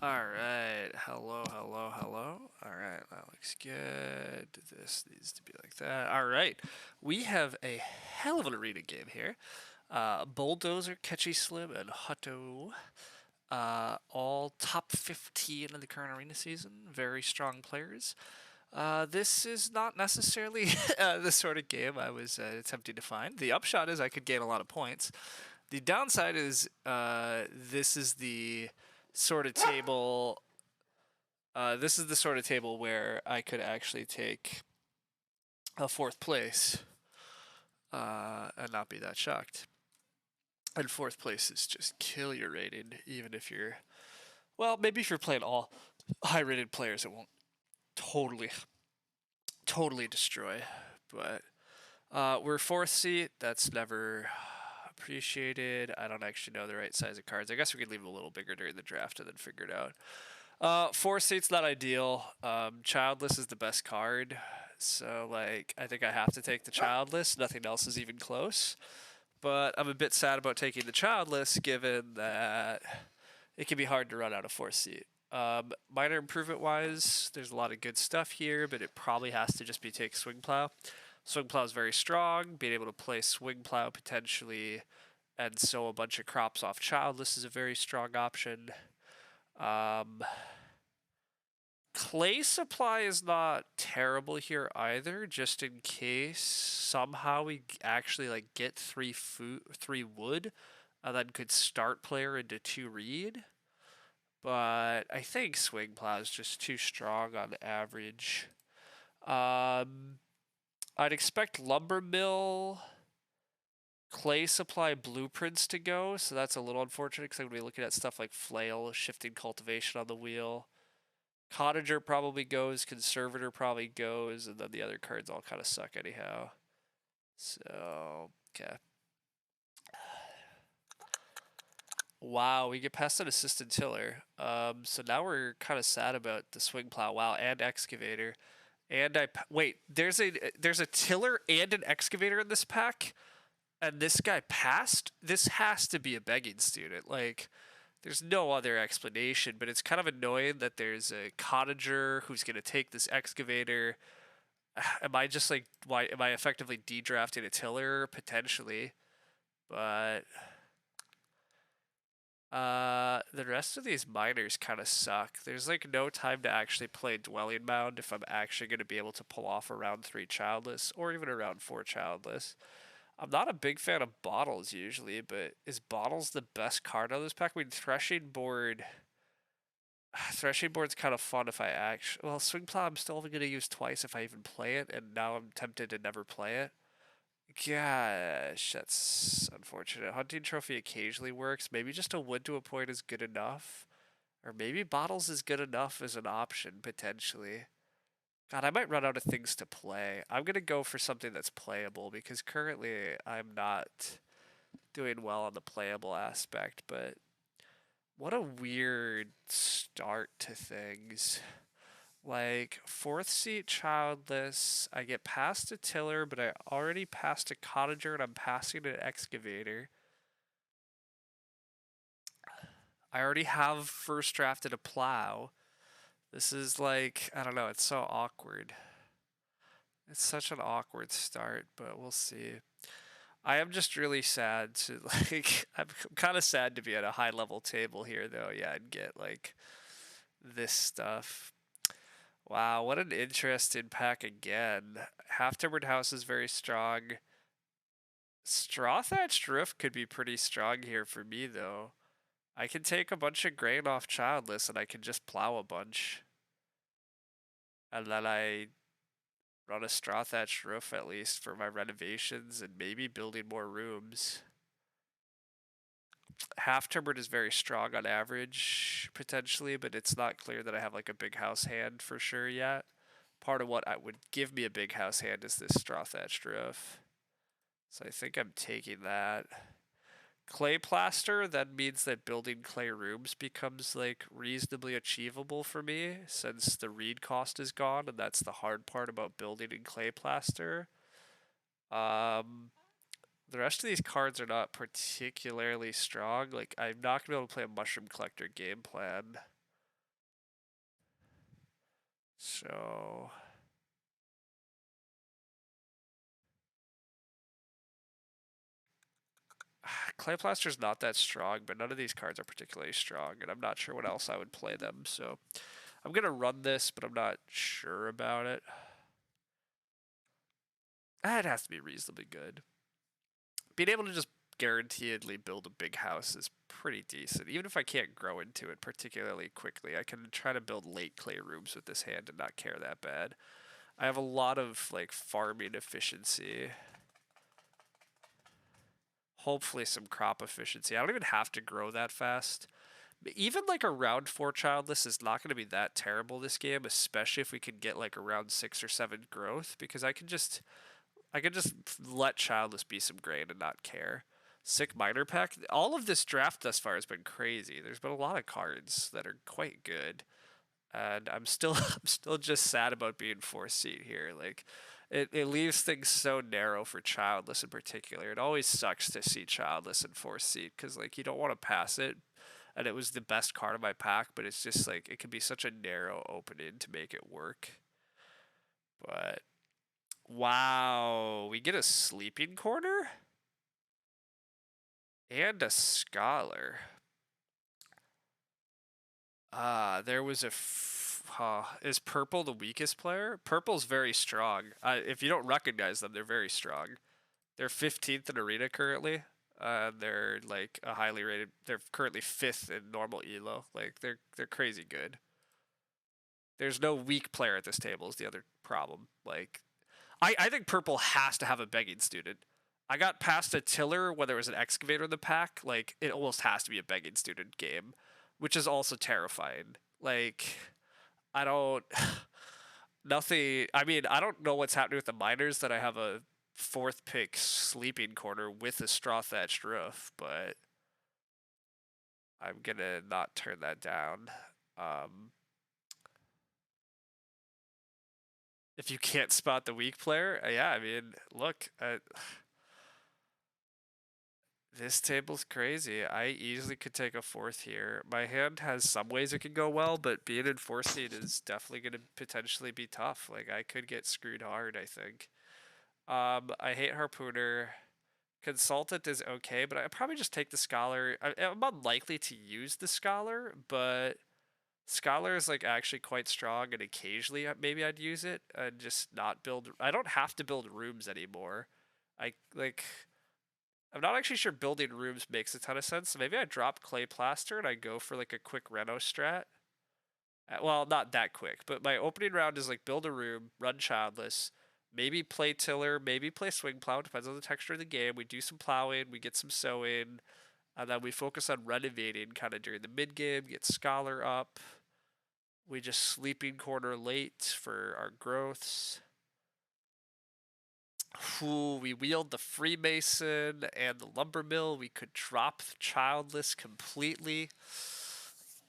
Alright, hello. Alright, that looks good. This needs to be like that. Alright, we have a hell of an arena game here. Bulldozer, Catchy Slim, and Hutto. All top 15 in the current arena season. Very strong players. This is not necessarily the sort of game I was attempting to find. The upshot is I could gain a lot of points. The downside is this is the sort of table. This is the sort of table where I could actually take a fourth place and not be that shocked. And fourth place is just kill your rating, even if you're, well, maybe if you're playing all high rated players, it won't totally destroy. But we're fourth seat. That's never appreciated. I don't actually know the right size of cards. I guess we could leave it a little bigger during the draft and then figure it out. Fourth seat's not ideal. Childless is the best card. So, like, I think I have to take the Childless. Nothing else is even close. But I'm a bit sad about taking the Childless, given that it can be hard to run out of fourth seat. Minor improvement wise, there's a lot of good stuff here, but it probably has to just be take Swing Plow. Swing Plow is very strong. Being able to play Swing Plow potentially and sow a bunch of crops off Childless is a very strong option. Clay supply is not terrible here either, just in case somehow we actually like get three wood and then could start player into 2 reed. But I think Swing Plow is just too strong on average. I'd expect Lumber Mill, Clay Supply, Blueprints to go, so that's a little unfortunate because I'm going to be looking at stuff like Flail, Shifting Cultivation on the wheel. Cottager probably goes, Conservator probably goes, and then the other cards all kind of suck anyhow. So, okay. Wow, we get past an Assistant Tiller. So now we're kind of sad about the Swing Plow. Wow, and Excavator. And wait, there's a Tiller and an Excavator in this pack, and this guy passed? This has to be a begging student. Like, there's no other explanation, but it's kind of annoying that there's a cottager who's going to take this excavator. Am I just like, why am I effectively de-drafting a tiller? Potentially. But the rest of these miners kind of suck. There's like no time to actually play Dwelling Mound if I'm actually going to be able to pull off a round 3 Childless or even a round 4 Childless. I'm not a big fan of Bottles usually, but is Bottles the best card on this pack? I mean, Threshing Board's kind of fun if I actually. Well, Swing Plow I'm still only going to use twice if I even play it, and now I'm tempted to never play it. Gosh, that's unfortunate. Hunting Trophy occasionally works. Maybe just a wood to a point is good enough. Or maybe Bottles is good enough as an option, potentially. God, I might run out of things to play. I'm going to go for something that's playable because currently I'm not doing well on the playable aspect, but what a weird start to things. Like, fourth seat Childless, I get past a tiller, but I already passed a cottager and I'm passing an excavator. I already have first drafted a plow. This is like, I don't know, it's so awkward. It's such an awkward start, but we'll see. I am just really sad to like I'm kind of sad to be at a high level table here though. Yeah, and get like this stuff. Wow, what an interesting pack again. Half Timbered House is very strong. Straw Thatched Roof could be pretty strong here for me though. I can take a bunch of grain off Childless and I can just plow a bunch. And then I run a straw thatched roof at least for my renovations and maybe building more rooms. Half timbered is very strong on average potentially, but it's not clear that I have like a big house hand for sure yet. Part of what I would give me a big house hand is this straw thatched roof. So I think I'm taking that. Clay plaster, that means that building clay rooms becomes like reasonably achievable for me since the reed cost is gone, and that's the hard part about building in clay plaster. The rest of these cards are not particularly strong. Like, I'm not gonna be able to play a Mushroom Collector game plan. So Clay Plaster's not that strong, but none of these cards are particularly strong, and I'm not sure what else I would play them. So I'm gonna run this, but I'm not sure about it. It has to be reasonably good. Being able to just guaranteedly build a big house is pretty decent. Even if I can't grow into it particularly quickly, I can try to build late clay rooms with this hand and not care that bad. I have a lot of like farming efficiency. Hopefully some crop efficiency. I don't even have to grow that fast. Even like a round 4 childless is not going to be that terrible this game, especially if we can get like around 6 or 7 growth, because I could just let childless be some grain and not care. Sick minor pack. All of this draft thus far has been crazy. There's been a lot of cards that are quite good, and I'm still I'm still just sad about being 4th seed here. Like, it leaves things so narrow for childless in particular. It always sucks to see childless in 4th seed because like you don't want to pass it, and it was the best card of my pack, but it's just like it can be such a narrow opening to make it work. But wow, we get a sleeping corner and a scholar. There was a. Is purple the weakest player? Purple's very strong. If you don't recognize them, they're very strong. They're 15th in arena currently. They're like a highly rated. They're currently 5th in normal elo. Like they're crazy good. There's no weak player at this table. Is the other problem. Like I think purple has to have a begging student. I got past a tiller when there was an excavator in the pack. Like it almost has to be a begging student game, which is also terrifying. Like I don't nothing. I mean, I don't know what's happening with the miners that I have a 4th pick sleeping corner with a straw thatched roof, but I'm gonna not turn that down. If you can't spot the weak player, yeah, I mean, look, this table's crazy. I easily could take a 4th here. My hand has some ways it can go well, but being in 4th seed is definitely going to potentially be tough. Like, I could get screwed hard, I think. I hate Harpooner. Consultant is okay, but I'd probably just take the Scholar. I'm unlikely to use the Scholar, but Scholar is like actually quite strong, and occasionally maybe I'd use it and just not build. I don't have to build rooms anymore. I like. I'm not actually sure building rooms makes a ton of sense. So maybe I drop clay plaster and I go for like a quick reno strat. Well, not that quick, but my opening round is like build a room, run childless, maybe play tiller, maybe play swing plow. Depends on the texture of the game. We do some plowing, we get some sowing, and then we focus on renovating kind of during the mid game. Get scholar up. We just sleeping corner late for our growths. Ooh, we wield the Freemason and the Lumber Mill. We could drop Childless completely.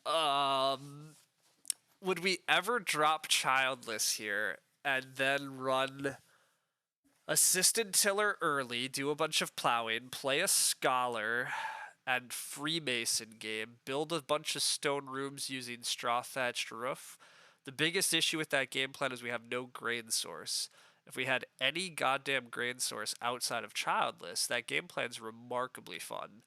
Would we ever drop Childless here and then run Assistant Tiller early, do a bunch of plowing, play a Scholar and Freemason game, build a bunch of stone rooms using straw thatched roof? The biggest issue with that game plan is we have no grain source. If we had any goddamn grain source outside of Childless, that game plan's remarkably fun.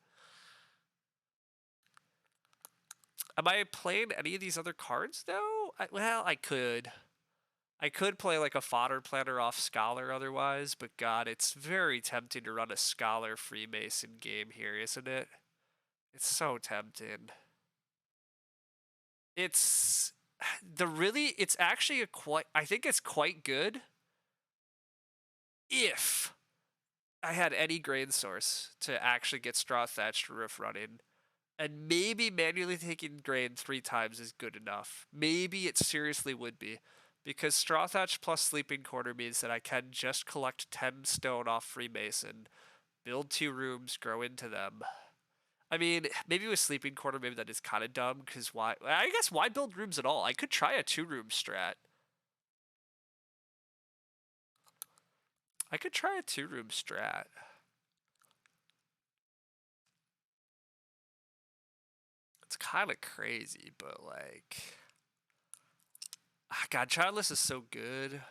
Am I playing any of these other cards though? Well, I could. I could play like a fodder planner off Scholar otherwise, but god, it's very tempting to run a Scholar Freemason game here, isn't it? It's so tempting. It's it's actually I think it's quite good if I had any grain source to actually get straw thatched roof running. And maybe manually taking grain 3 times is good enough. Maybe it seriously would be. Because straw thatch plus sleeping corner means that I can just collect 10 stone off Freemason, build 2 rooms, grow into them. I mean, maybe with sleeping corner, maybe that is kind of dumb, because why? I guess why build rooms at all? I could try a 2-room strat. I could try a 2-room strat. It's kind of crazy, but like, God, Childless is so good.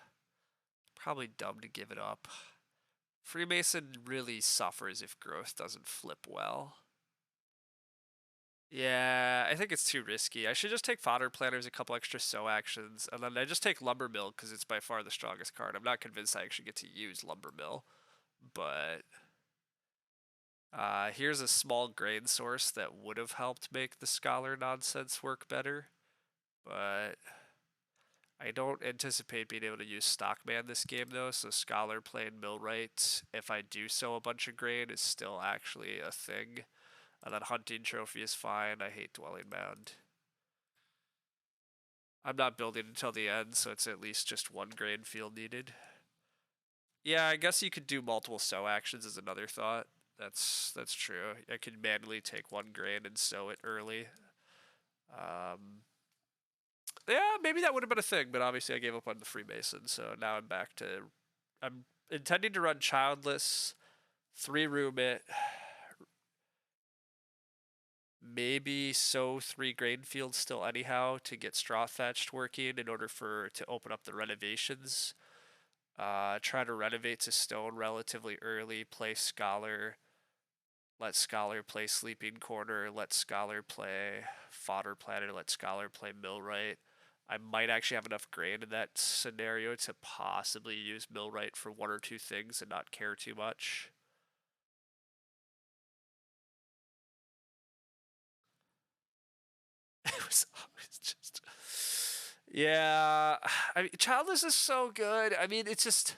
Probably dumb to give it up. Freemason really suffers if growth doesn't flip well. Yeah, I think it's too risky. I should just take Fodder Planners, a couple extra sow actions, and then I just take Lumber Mill because it's by far the strongest card. I'm not convinced I actually get to use Lumber Mill, but here's a small grain source that would have helped make the Scholar nonsense work better, but I don't anticipate being able to use Stockman this game though, so Scholar playing Millwright, if I do sow a bunch of grain, is still actually a thing. And then Hunting Trophy is fine. I hate Dwelling Mound. I'm not building until the end, so it's at least just one grain field needed. Yeah, I guess you could do multiple sow actions is another thought. That's true. I could manually take one grain and sow it early. Yeah, maybe that would have been a thing, but obviously I gave up on the Freemason, so now I'm back to. I'm intending to run Childless, 3-room it, maybe sow 3 grain fields still anyhow to get straw thatched working in order to open up the renovations. Try to renovate to stone relatively early, play Scholar, let Scholar play Sleeping Corner, let Scholar play Fodder Planner, let Scholar play Millwright. I might actually have enough grain in that scenario to possibly use Millwright for one or two things and not care too much. It was always just. Yeah, I mean, Childless is so good. I mean, it's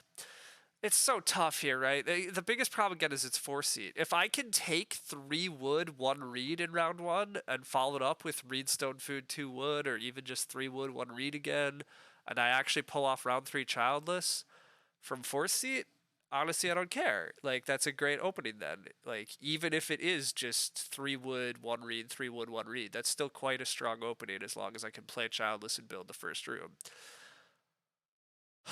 so tough here, right? The biggest problem again is its 4-seat. If I can take 3 wood, 1 reed in round 1 and follow it up with reed, stone, food, 2 wood, or even just 3 wood, 1 reed again, and I actually pull off round 3 Childless from 4-seat, honestly, I don't care. Like, that's a great opening then. Like, even if it is just 3 wood, 1 reed, 3 wood, 1 reed, that's still quite a strong opening as long as I can play Childless and build the first room.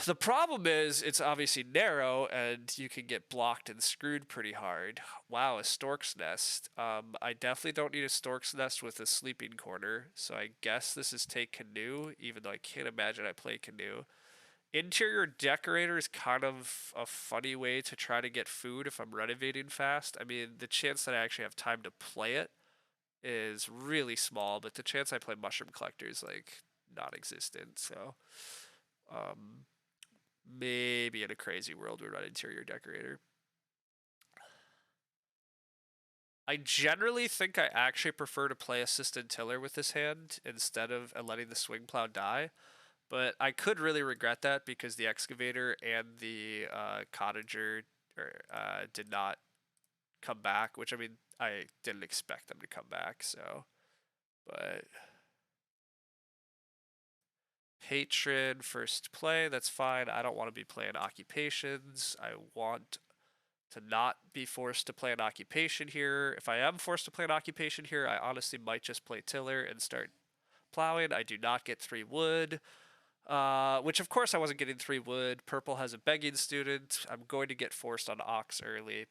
The problem is it's obviously narrow and you can get blocked and screwed pretty hard. Wow, a Stork's Nest. I definitely don't need a Stork's Nest with a Sleeping Corner, so I guess this is take Canoe, even though I can't imagine I play Canoe. Interior Decorator is kind of a funny way to try to get food if I'm renovating fast. I mean, the chance that I actually have time to play it is really small, but the chance I play Mushroom Collector is like non-existent, so maybe in a crazy world we run Interior Decorator. I generally think I actually prefer to play Assistant Tiller with this hand instead of letting the Swing Plow die, but I could really regret that because the Excavator and the Cottager did not come back, which I mean, I didn't expect them to come back, so, but Patron first play, that's fine. I don't want to be playing occupations. I want to not be forced to play an occupation here. If I am forced to play an occupation here, I honestly might just play tiller and start plowing. I do not get 3 wood, which of course I wasn't getting 3 wood. Purple has a begging student. I'm going to get forced on ox early.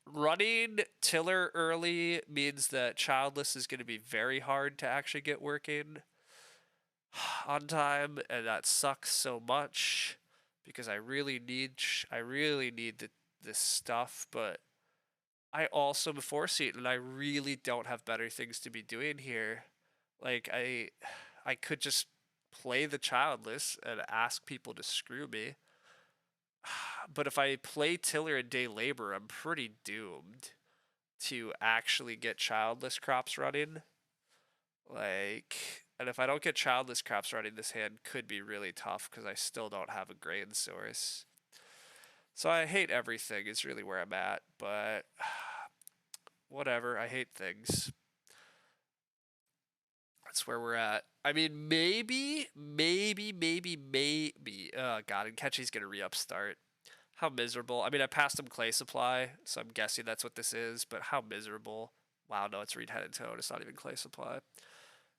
Running tiller early means that Childless is going to be very hard to actually get working on time, and that sucks so much because I really need this stuff, but I also am a 4-seat and I really don't have better things to be doing here. Like I could just play the Childless and ask people to screw me. But if I play Tiller and Day Labor, I'm pretty doomed to actually get Childless crops running. Like, and if I don't get Childless crops running, this hand could be really tough because I still don't have a grain source. So I hate everything is really where I'm at, but whatever, I hate things. That's where we're at. I mean, maybe. Oh, God, and Catchy's going to re-up start. How miserable. I mean, I passed him Clay Supply, so I'm guessing that's what this is, but how miserable. Wow, no, it's Reed Head and Toad. It's not even Clay Supply.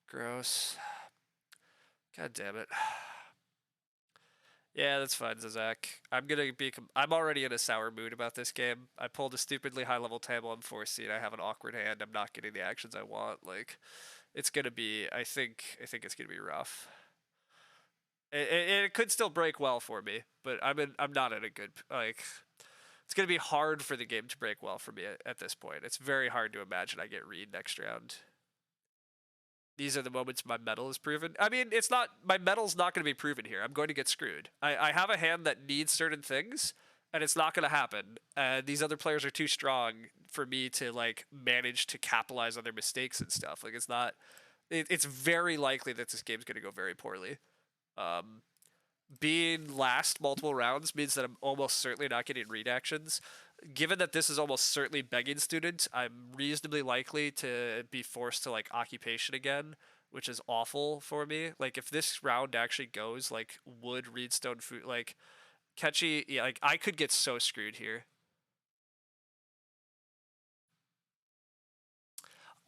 Gross. God damn it. Yeah, that's fine, Zazak. I'm already in a sour mood about this game. I pulled a stupidly high level table on 4-seed. I have an awkward hand. I'm not getting the actions I want. Like, it's gonna be. I think it's gonna be rough. It could still break well for me, but I'm not in a good like. It's gonna be hard for the game to break well for me at this point. It's very hard to imagine I get read next round. These are the moments my metal is proven. I mean, it's not my metal's not going to be proven here. I'm going to get screwed. I have a hand that needs certain things, and it's not going to happen. And these other players are too strong for me to like manage to capitalize on their mistakes and stuff. Like it's not. It's very likely that this game's going to go very poorly. Um, Being last multiple rounds means that I'm almost certainly not getting read actions. Given that this is almost certainly begging student, I'm reasonably likely to be forced to like occupation again, which is awful for me. Like if this round actually goes like wood, reedstone, food, like catchy, yeah, like I could get so screwed here.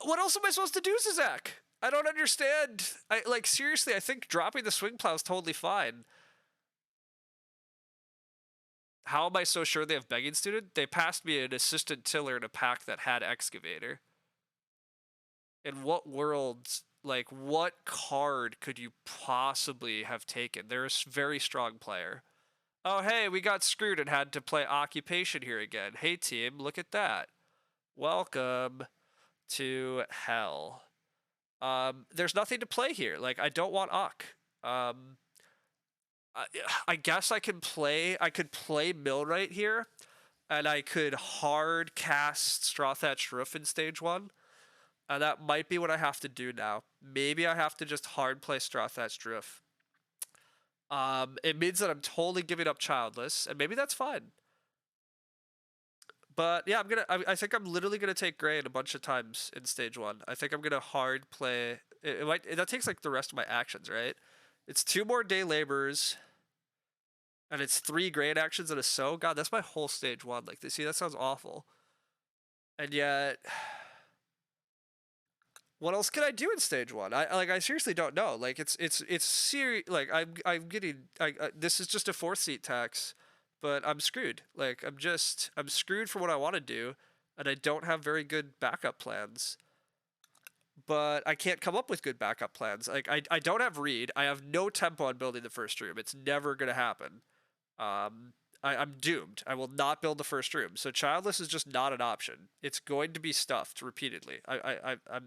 What else am I supposed to do, Zizak? I don't understand. I like seriously. I think dropping the swing plow is totally fine. How am I so sure they have begging student? They passed me an assistant tiller in a pack that had excavator. In what world, like, what card could you possibly have taken? They're a very strong player. Oh, hey, we got screwed and had to play occupation here again. Hey, team, look at that. Welcome to hell. There's nothing to play here. Like, I don't want Ock. I guess I could play Millwright here, and I could hard cast Straw Thatched Roof in stage 1. And that might be what I have to do now. Maybe I have to just hard play Straw Thatched Roof. It means that I'm totally giving up Childless, and maybe that's fine. But yeah, I think I'm literally gonna take Grain a bunch of times in stage 1. I think I'm gonna hard play. That takes like the rest of my actions, right? It's 2 more day laborers, and it's 3 Grain actions and a sow. God, that's my whole stage 1. Like, see, that sounds awful. And yet, what else can I do in stage 1? I seriously don't know. Like it's serious. Like I'm getting this is just a 4th seat tax, but I'm screwed. Like I'm screwed for what I want to do, and I don't have very good backup plans. But I can't come up with good backup plans. Like I don't have read. I have no tempo on building the first room. It's never gonna happen. I'm doomed. I will not build the first room. So childless is just not an option. It's going to be stuffed repeatedly.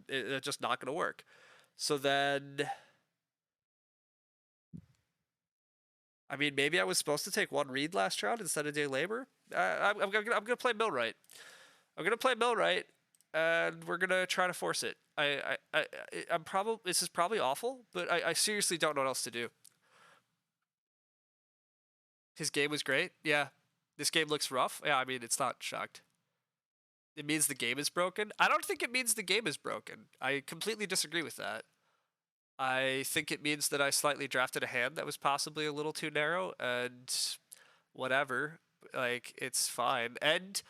It's just not going to work. So then, I mean, maybe I was supposed to take 1 read last round instead of day labor. I'm gonna play Millwright. I'm gonna play Millwright, and we're gonna try to force it. I'm probably this is probably awful, but I seriously don't know what else to do. His game was great. Yeah. This game looks rough. Yeah, I mean, it's not shocked. It means the game is broken. I don't think it means the game is broken. I completely disagree with that. I think it means that I slightly drafted a hand that was possibly a little too narrow, and whatever. Like, it's fine. And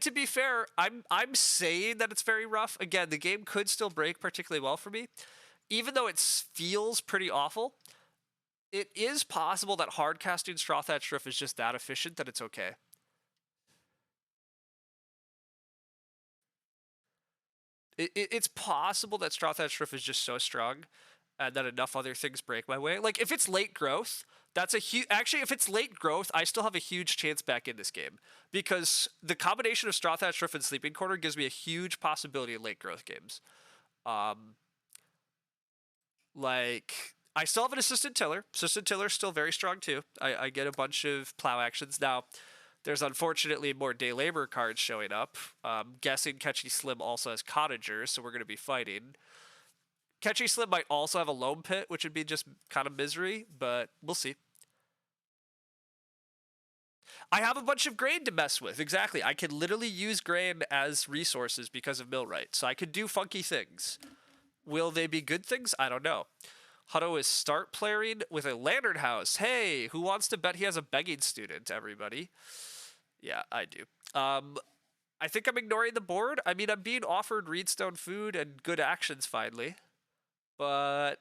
to be fair, I'm saying that it's very rough. Again, the game could still break particularly well for me. Even though it feels pretty awful, it is possible that hard casting Straw Thatched Roof is just that efficient that it's okay. It's possible that Straw Thatched Roof is just so strong and that enough other things break my way. Like, if it's late growth, that's a huge... Actually, if it's late growth, I still have a huge chance back in this game. Because the combination of Straw Thatched Roof and Sleeping Quarter gives me a huge possibility in late growth games. Like... I still have an Assistant Tiller. Assistant Tiller is still very strong, too. I get a bunch of plow actions. Now, there's unfortunately more day labor cards showing up. Guessing Catchy Slim also has Cottagers, so we're going to be fighting. Catchy Slim might also have a Loam Pit, which would be just kind of misery, but we'll see. I have a bunch of grain to mess with. Exactly. I can literally use grain as resources because of Millwright, so I could do funky things. Will they be good things? I don't know. Hutto is start playing with a Lantern House. Hey, who wants to bet he has a begging student, everybody? Yeah, I do. I think I'm ignoring the board. I mean, I'm being offered Reedstone food and good actions finally. But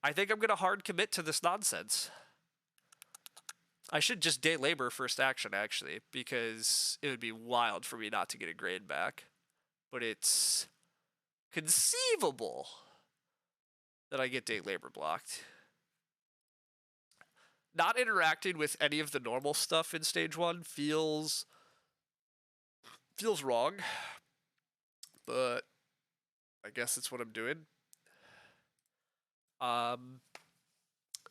I think I'm going to hard commit to this nonsense. I should just day labor first action, actually, because it would be wild for me not to get a grade back. But it's conceivable. then I get day labor blocked. Not interacting with any of the normal stuff in stage 1 feels wrong, but I guess it's what I'm doing.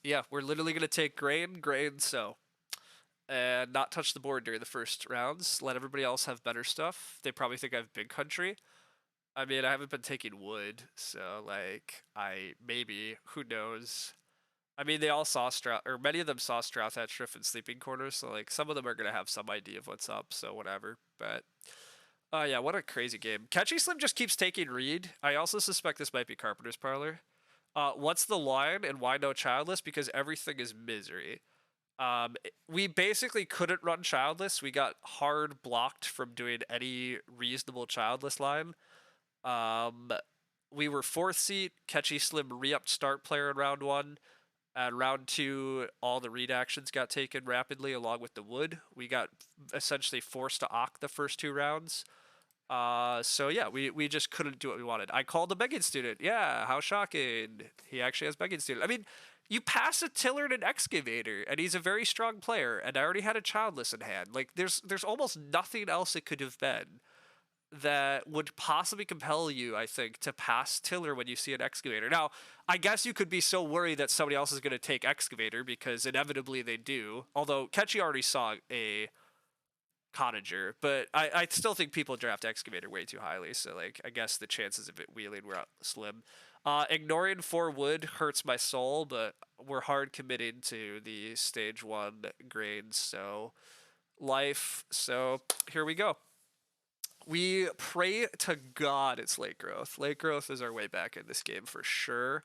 Yeah, we're literally gonna take grain, sow, and not touch the board during the first rounds. Let everybody else have better stuff. They probably think I have big country. I mean, I haven't been taking wood, so like who knows. I mean, they all saw or many of them saw Strath Hatch Shrift and Sleeping Quarters, so like some of them are gonna have some idea of what's up, so whatever. But yeah, what a crazy game. Catchy Slim just keeps taking reed. I also suspect this might be Carpenter's Parlor. What's the line and why no childless? Because everything is misery. We basically couldn't run childless. We got hard blocked from doing any reasonable childless line. We were 4th seat. Catchy Slim re-upped start player in round 1. And round 2, all the read actions got taken rapidly along with the wood. We got essentially forced to oct the first 2 rounds. So yeah, we just couldn't do what we wanted. I called the begging student. Yeah, how shocking. He actually has begging student. I mean, you pass a tiller and an excavator, and he's a very strong player, and I already had a childless in hand. Like, there's almost nothing else it could have been that would possibly compel you, I think, to pass tiller when you see an excavator. Now, I guess you could be so worried that somebody else is going to take excavator, because inevitably they do. Although, Ketchy already saw a cottager, but I still think people draft excavator way too highly, so like I guess the chances of it wheeling were slim. Ignoring 4 wood hurts my soul, but we're hard committed to the stage 1 grades, so life. So here we go. We pray to God it's late growth. Late growth is our way back in this game for sure.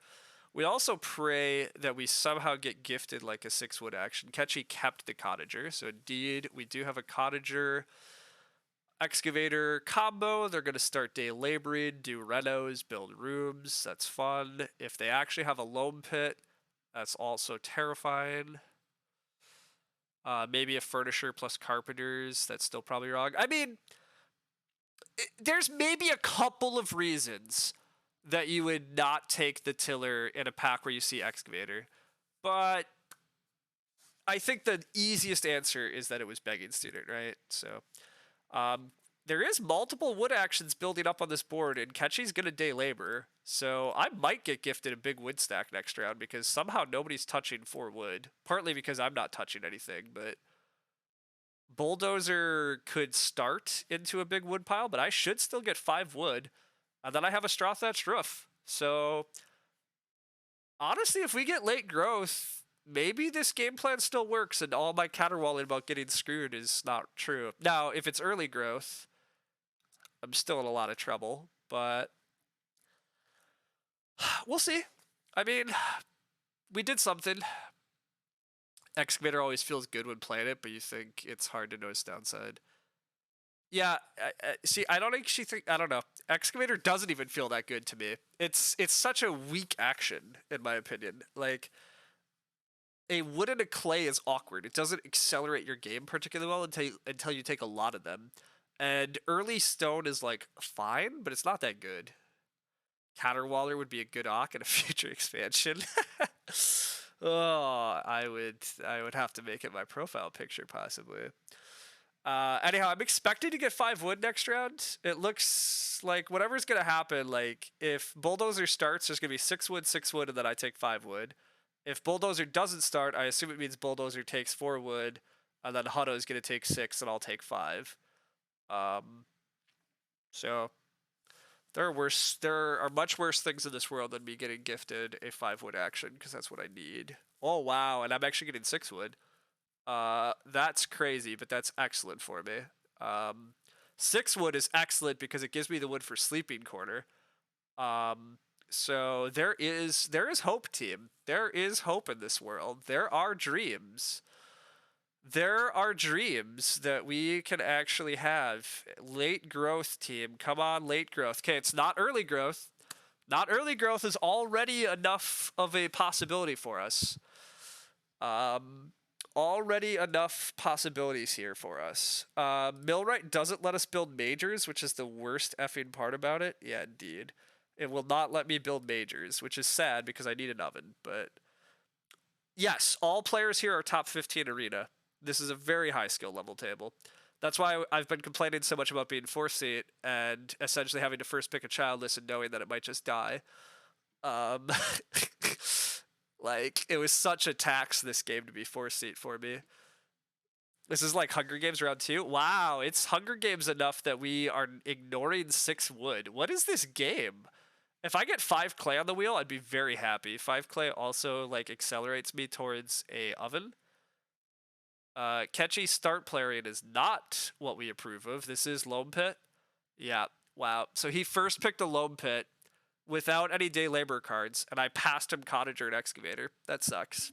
We also pray that we somehow get gifted like a 6 wood action. Ketchy kept the cottager, so indeed we do have a cottager excavator combo. They're going to start day laboring, do renos, build rooms. That's fun. If they actually have a loam pit, that's also terrifying. Maybe a furnisher plus carpenters. That's still probably wrong. I mean, there's maybe a couple of reasons that you would not take the tiller in a pack where you see excavator, but I think the easiest answer is that it was begging student, right? So there is multiple wood actions building up on this board, and Ketchy's gonna day labor, so I might get gifted a big wood stack next round because somehow nobody's touching 4 wood, partly because I'm not touching anything, but Bulldozer could start into a big wood pile, but I should still get 5 wood. And then I have a straw thatched roof. So honestly, if we get late growth, maybe this game plan still works and all my caterwauling about getting screwed is not true. Now, if it's early growth, I'm still in a lot of trouble, but we'll see. I mean, we did something. Excavator always feels good when playing it, but you think it's hard to know its downside. Yeah, see, I don't actually think, I don't know. Excavator doesn't even feel that good to me. It's such a weak action, in my opinion. Like, a wood and a clay is awkward. It doesn't accelerate your game particularly well until you take a lot of them. And early stone is, like, fine, but it's not that good. Caterwaller would be a good Ock in a future expansion. Oh, I would have to make it my profile picture, possibly. Anyhow, I'm expecting to get 5 wood next round. It looks like whatever's going to happen, like, if Bulldozer starts, there's going to be 6 wood, and then I take 5 wood. If Bulldozer doesn't start, I assume it means Bulldozer takes 4 wood, and then Hutto is going to take 6, and I'll take 5. So, there are much worse things in this world than me getting gifted a 5 wood action, because that's what I need. Oh, wow, and I'm actually getting 6 wood. That's crazy, but that's excellent for me. 6 wood is excellent because it gives me the wood for Sleeping Corner. So there is hope, team. There is hope in this world. There are dreams. There are dreams that we can actually have. Late growth, team. Come on, late growth. Okay, it's not early growth. Not early growth is already enough of a possibility for us. Already enough possibilities here for us. Millwright doesn't let us build majors, which is the worst effing part about it. Yeah, indeed. It will not let me build majors, which is sad because I need an oven. But yes, all players here are top 15 arena. This is a very high skill level table. That's why I've been complaining so much about being fourth seat and essentially having to first pick a childless and knowing that it might just die. Um, like, it was such a tax this game to be fourth seat for me. This is like Hunger Games round 2. Wow, it's Hunger Games enough that we are ignoring 6 wood. What is this game? If I get 5 clay on the wheel, I'd be very happy. 5 clay also like accelerates me towards a oven. Catchy start playing is not what we approve of. This is Loam Pit. Yeah, wow. So he first picked a Loam Pit without any day labor cards, and I passed him Cottager and Excavator. That sucks.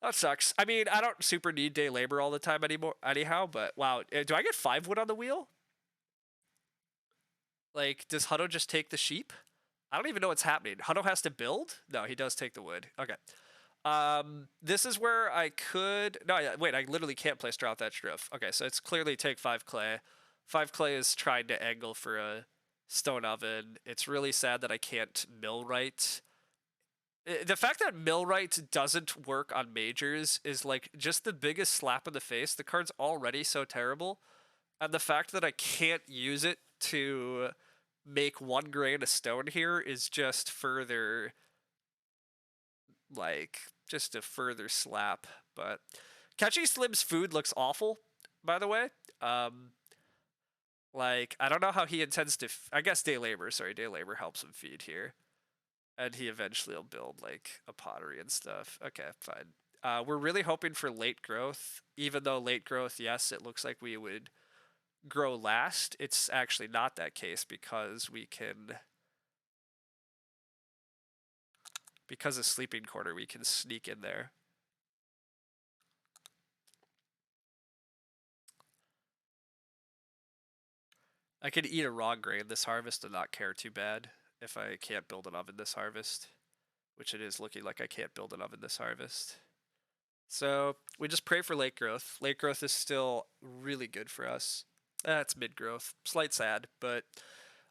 That sucks. I mean, I don't super need day labor all the time anymore, anyhow, but wow. Do I get 5 wood on the wheel? Like, does Hutto just take the sheep? I don't even know what's happening. Hutto has to build? No, he does take the wood. Okay. This is where I could... No, wait, I literally can't play Straw Thatch Roof. Okay, so it's clearly take 5 clay. 5 clay is trying to angle for a stone oven. It's really sad that I can't mill right. The fact that millwright doesn't work on majors is like just the biggest slap in the face. The card's already so terrible, and the fact that I can't use it to make 1 grain a stone here is just further, like, just a further slap. But Catchy Slim's food looks awful, by the way. Like, I don't know how he intends to... I guess day labor helps him feed here. And he eventually will build, like, a pottery and stuff. Okay, fine. We're really hoping for late growth. Even though late growth, yes, it looks like we would grow last. It's actually not that case because we can... Because of Sleeping Quarter, we can sneak in there. I could eat a raw grain this harvest and not care too bad if I can't build an oven this harvest. Which it is looking like I can't build an oven this harvest. So we just pray for late growth. Late growth is still really good for us. It's mid growth. Slight sad, but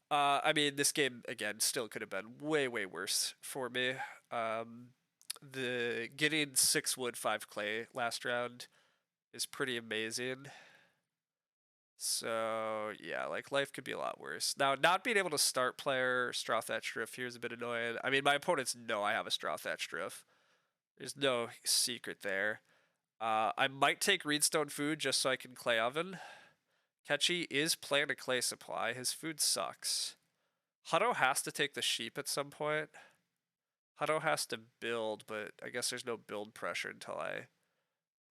I mean, this game again still could have been way worse for me. The getting 6 wood 5 clay last round is pretty amazing. So yeah, like life could be a lot worse. Now, not being able to start player Straw Thatch Drift here is a bit annoying. I mean, my opponents know I have a Straw Thatch Drift. There's no secret there. I might take Reedstone food just so I can clay oven. Catchy is playing a clay supply. His food sucks. Hutto has to take the sheep at some point. Hutto has to build, but I guess there's no build pressure until I...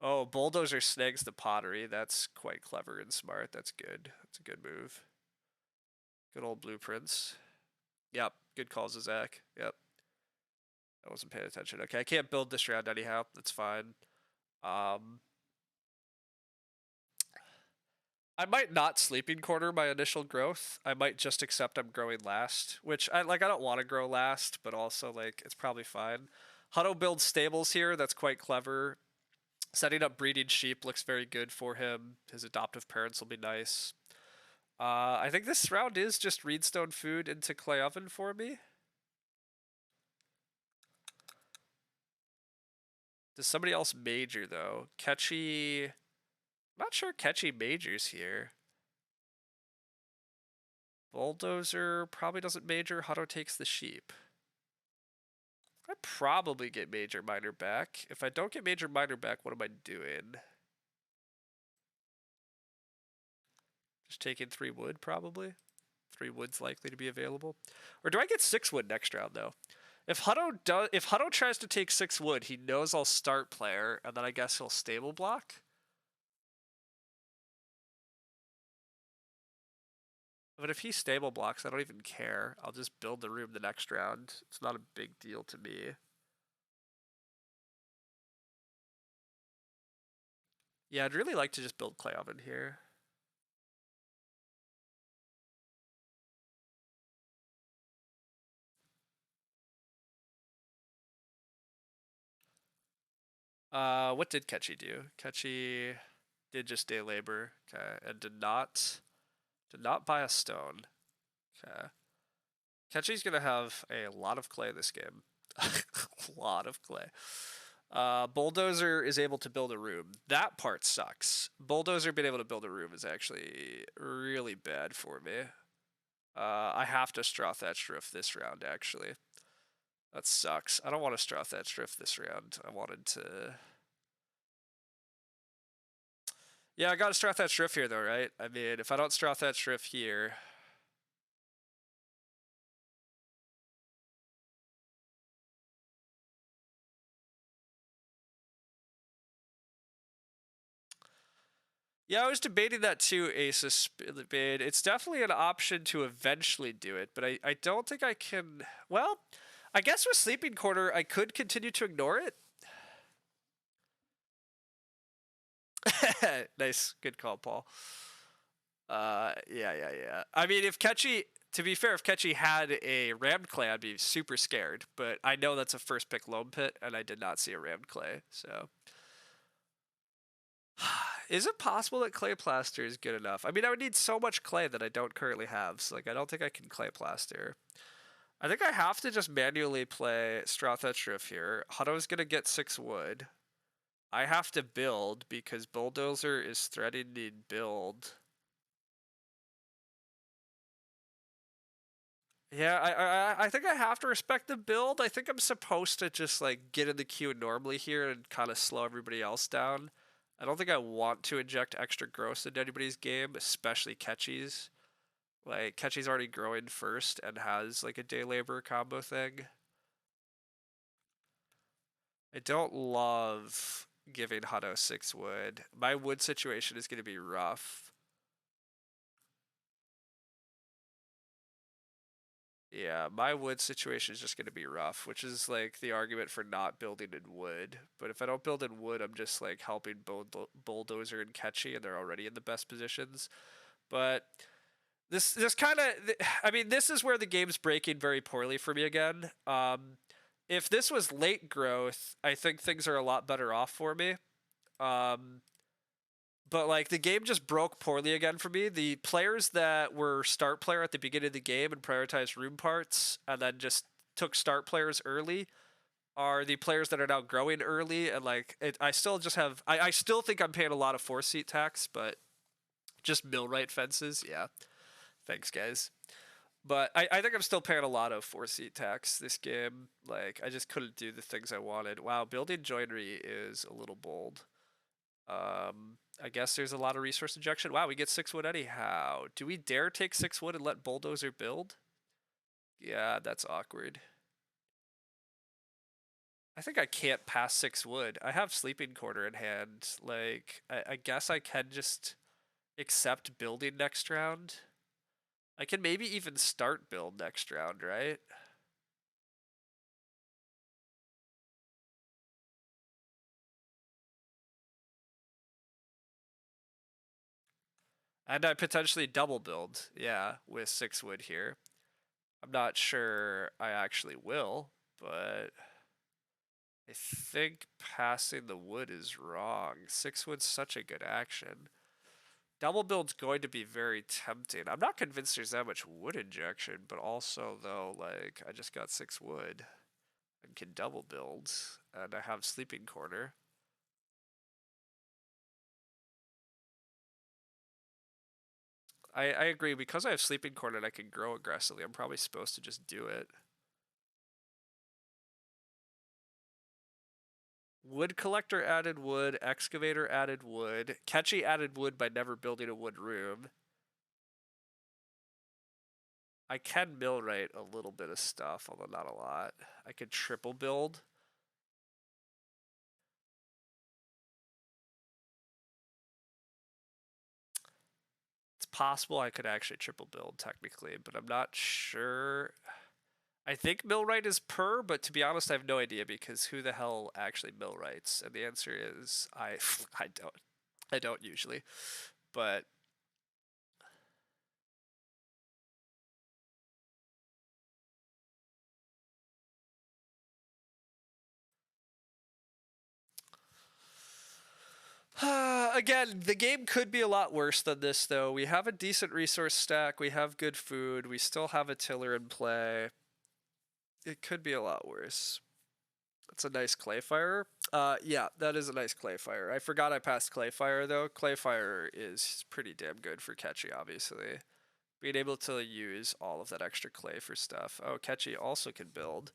Oh, Bulldozer snags the pottery. That's quite clever and smart. That's good. That's a good move. Good old blueprints. Yep, good calls, Zach. Yep. I wasn't paying attention. Okay, I can't build this round anyhow. That's fine. I might not Sleeping Quarter my initial growth. I might just accept I'm growing last, which I don't want to grow last, but also like it's probably fine. Hutto builds stables here. That's quite clever. Setting up breeding sheep looks very good for him. His adoptive parents will be nice. I think this round is just Reedstone food into clay oven for me. Does somebody else major though? Catchy... I'm not sure Catchy majors here. Bulldozer probably doesn't major. Hutto takes the sheep. I probably get Major Minor back. If I don't get Major Minor back, what am I doing? Just taking 3 wood, probably. 3 wood's likely to be available. Or do I get 6 wood next round, though? If Hutto tries to take 6 wood, he knows I'll start player, and then I guess he'll stable block. But if he stable blocks, I don't even care. I'll just build the room the next round. It's not a big deal to me. Yeah, I'd really like to just build clay oven here. What did Catchy do? Catchy did just day labor, okay, and did not buy a stone. Okay. Ketchy's gonna have a lot of clay this game. A lot of clay. Bulldozer is able to build a room. That part sucks. Bulldozer being able to build a room is actually really bad for me. I have to straw thatch roof this round, actually. That sucks. I don't want to straw thatch roof this round. I wanted to... Yeah, I got to straw thatch roof here, though, right? I mean, if I don't straw thatch roof here... Yeah, I was debating that too, Ace of Spade. It's definitely an option to eventually do it, but I don't think I can... Well, I guess with Sleeping Quarter, I could continue to ignore it. Nice. Good call, Paul. Yeah. I mean, if Ketchy... To be fair, if Ketchy had a rammed clay, I'd be super scared, but I know that's a first pick loam pit, and I did not see a rammed clay, so... Is it possible that clay plaster is good enough? I mean, I would need so much clay that I don't currently have. So, like, I don't think I can clay plaster. I think I have to just manually play straw thatch roof here. Hutto's gonna get 6 wood. I have to build because Bulldozer is threatening build. Yeah, I think I have to respect the build. I think I'm supposed to just like get in the queue normally here and kind of slow everybody else down. I don't think I want to inject extra growth into anybody's game, especially Ketchy's. Like Ketchy's already growing first and has like a day labor combo thing. I don't love giving Hutto 6 wood. My wood situation is going to be rough. Yeah, my wood situation is just going to be rough, which is like the argument for not building in wood. But if I don't build in wood, I'm just like helping Bulldozer and Ketchy, and they're already in the best positions. But this kind of, I mean, this is where the game's breaking very poorly for me again. If this was late growth, I think things are a lot better off for me. But like the game just broke poorly again for me. The players that were start player at the beginning of the game and prioritized room parts and then just took start players early are the players that are now growing early. And like I still just have I still think I'm paying a lot of 4-seat tax, but just millwright fences. Yeah. Thanks guys. But I think I'm still paying a lot of 4-seat tax this game. Like I just couldn't do the things I wanted. Wow, building joinery is a little bold. I guess there's a lot of resource injection. Wow, we get 6 wood anyhow. Do we dare take 6 wood and let Bulldozer build? Yeah, that's awkward. I think I can't pass 6 wood. I have Sleeping Quarter in hand. Like, I guess I can just accept building next round. I can maybe even start build next round, right? And I potentially double build, yeah, with 6 wood here. I'm not sure I actually will, but I think passing the wood is wrong. 6 wood's such a good action. Double build's going to be very tempting. I'm not convinced there's that much wood injection, but also though, like, I just got 6 wood and can double build, and I have Sleeping Corner. I agree, because I have Sleeping Corner and I can grow aggressively, I'm probably supposed to just do it. Wood collector added wood, excavator added wood, Catchy added wood by never building a wood room. I can millwright a little bit of stuff, although not a lot. I could triple build. It's possible I could actually triple build technically, but I'm not sure. I think millwright is per, but to be honest, I have no idea because who the hell actually millwrights? And the answer is I don't. I don't usually, but Again, the game could be a lot worse than this, though. We have a decent resource stack. We have good food. We still have a tiller in play. It could be a lot worse. That's a nice clay fire. Yeah, that is a nice clay fire. I forgot I passed clay fire though. Clay fire is pretty damn good for catchy, obviously. Being able to use all of that extra clay for stuff. Oh, catchy also can build.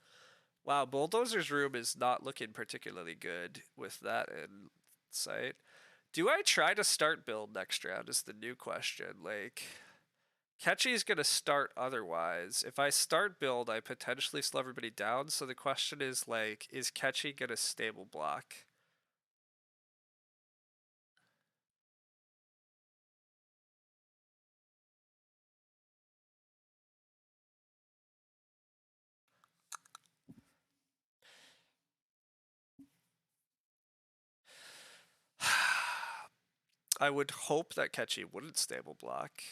Wow, bulldozer's room is not looking particularly good with that in sight. Do I try to start build next round? Is the new question. Like, Catchy's gonna start otherwise. If I start build, I potentially slow everybody down. So the question is like, is Catchy gonna stable block? I would hope that Catchy wouldn't stable block.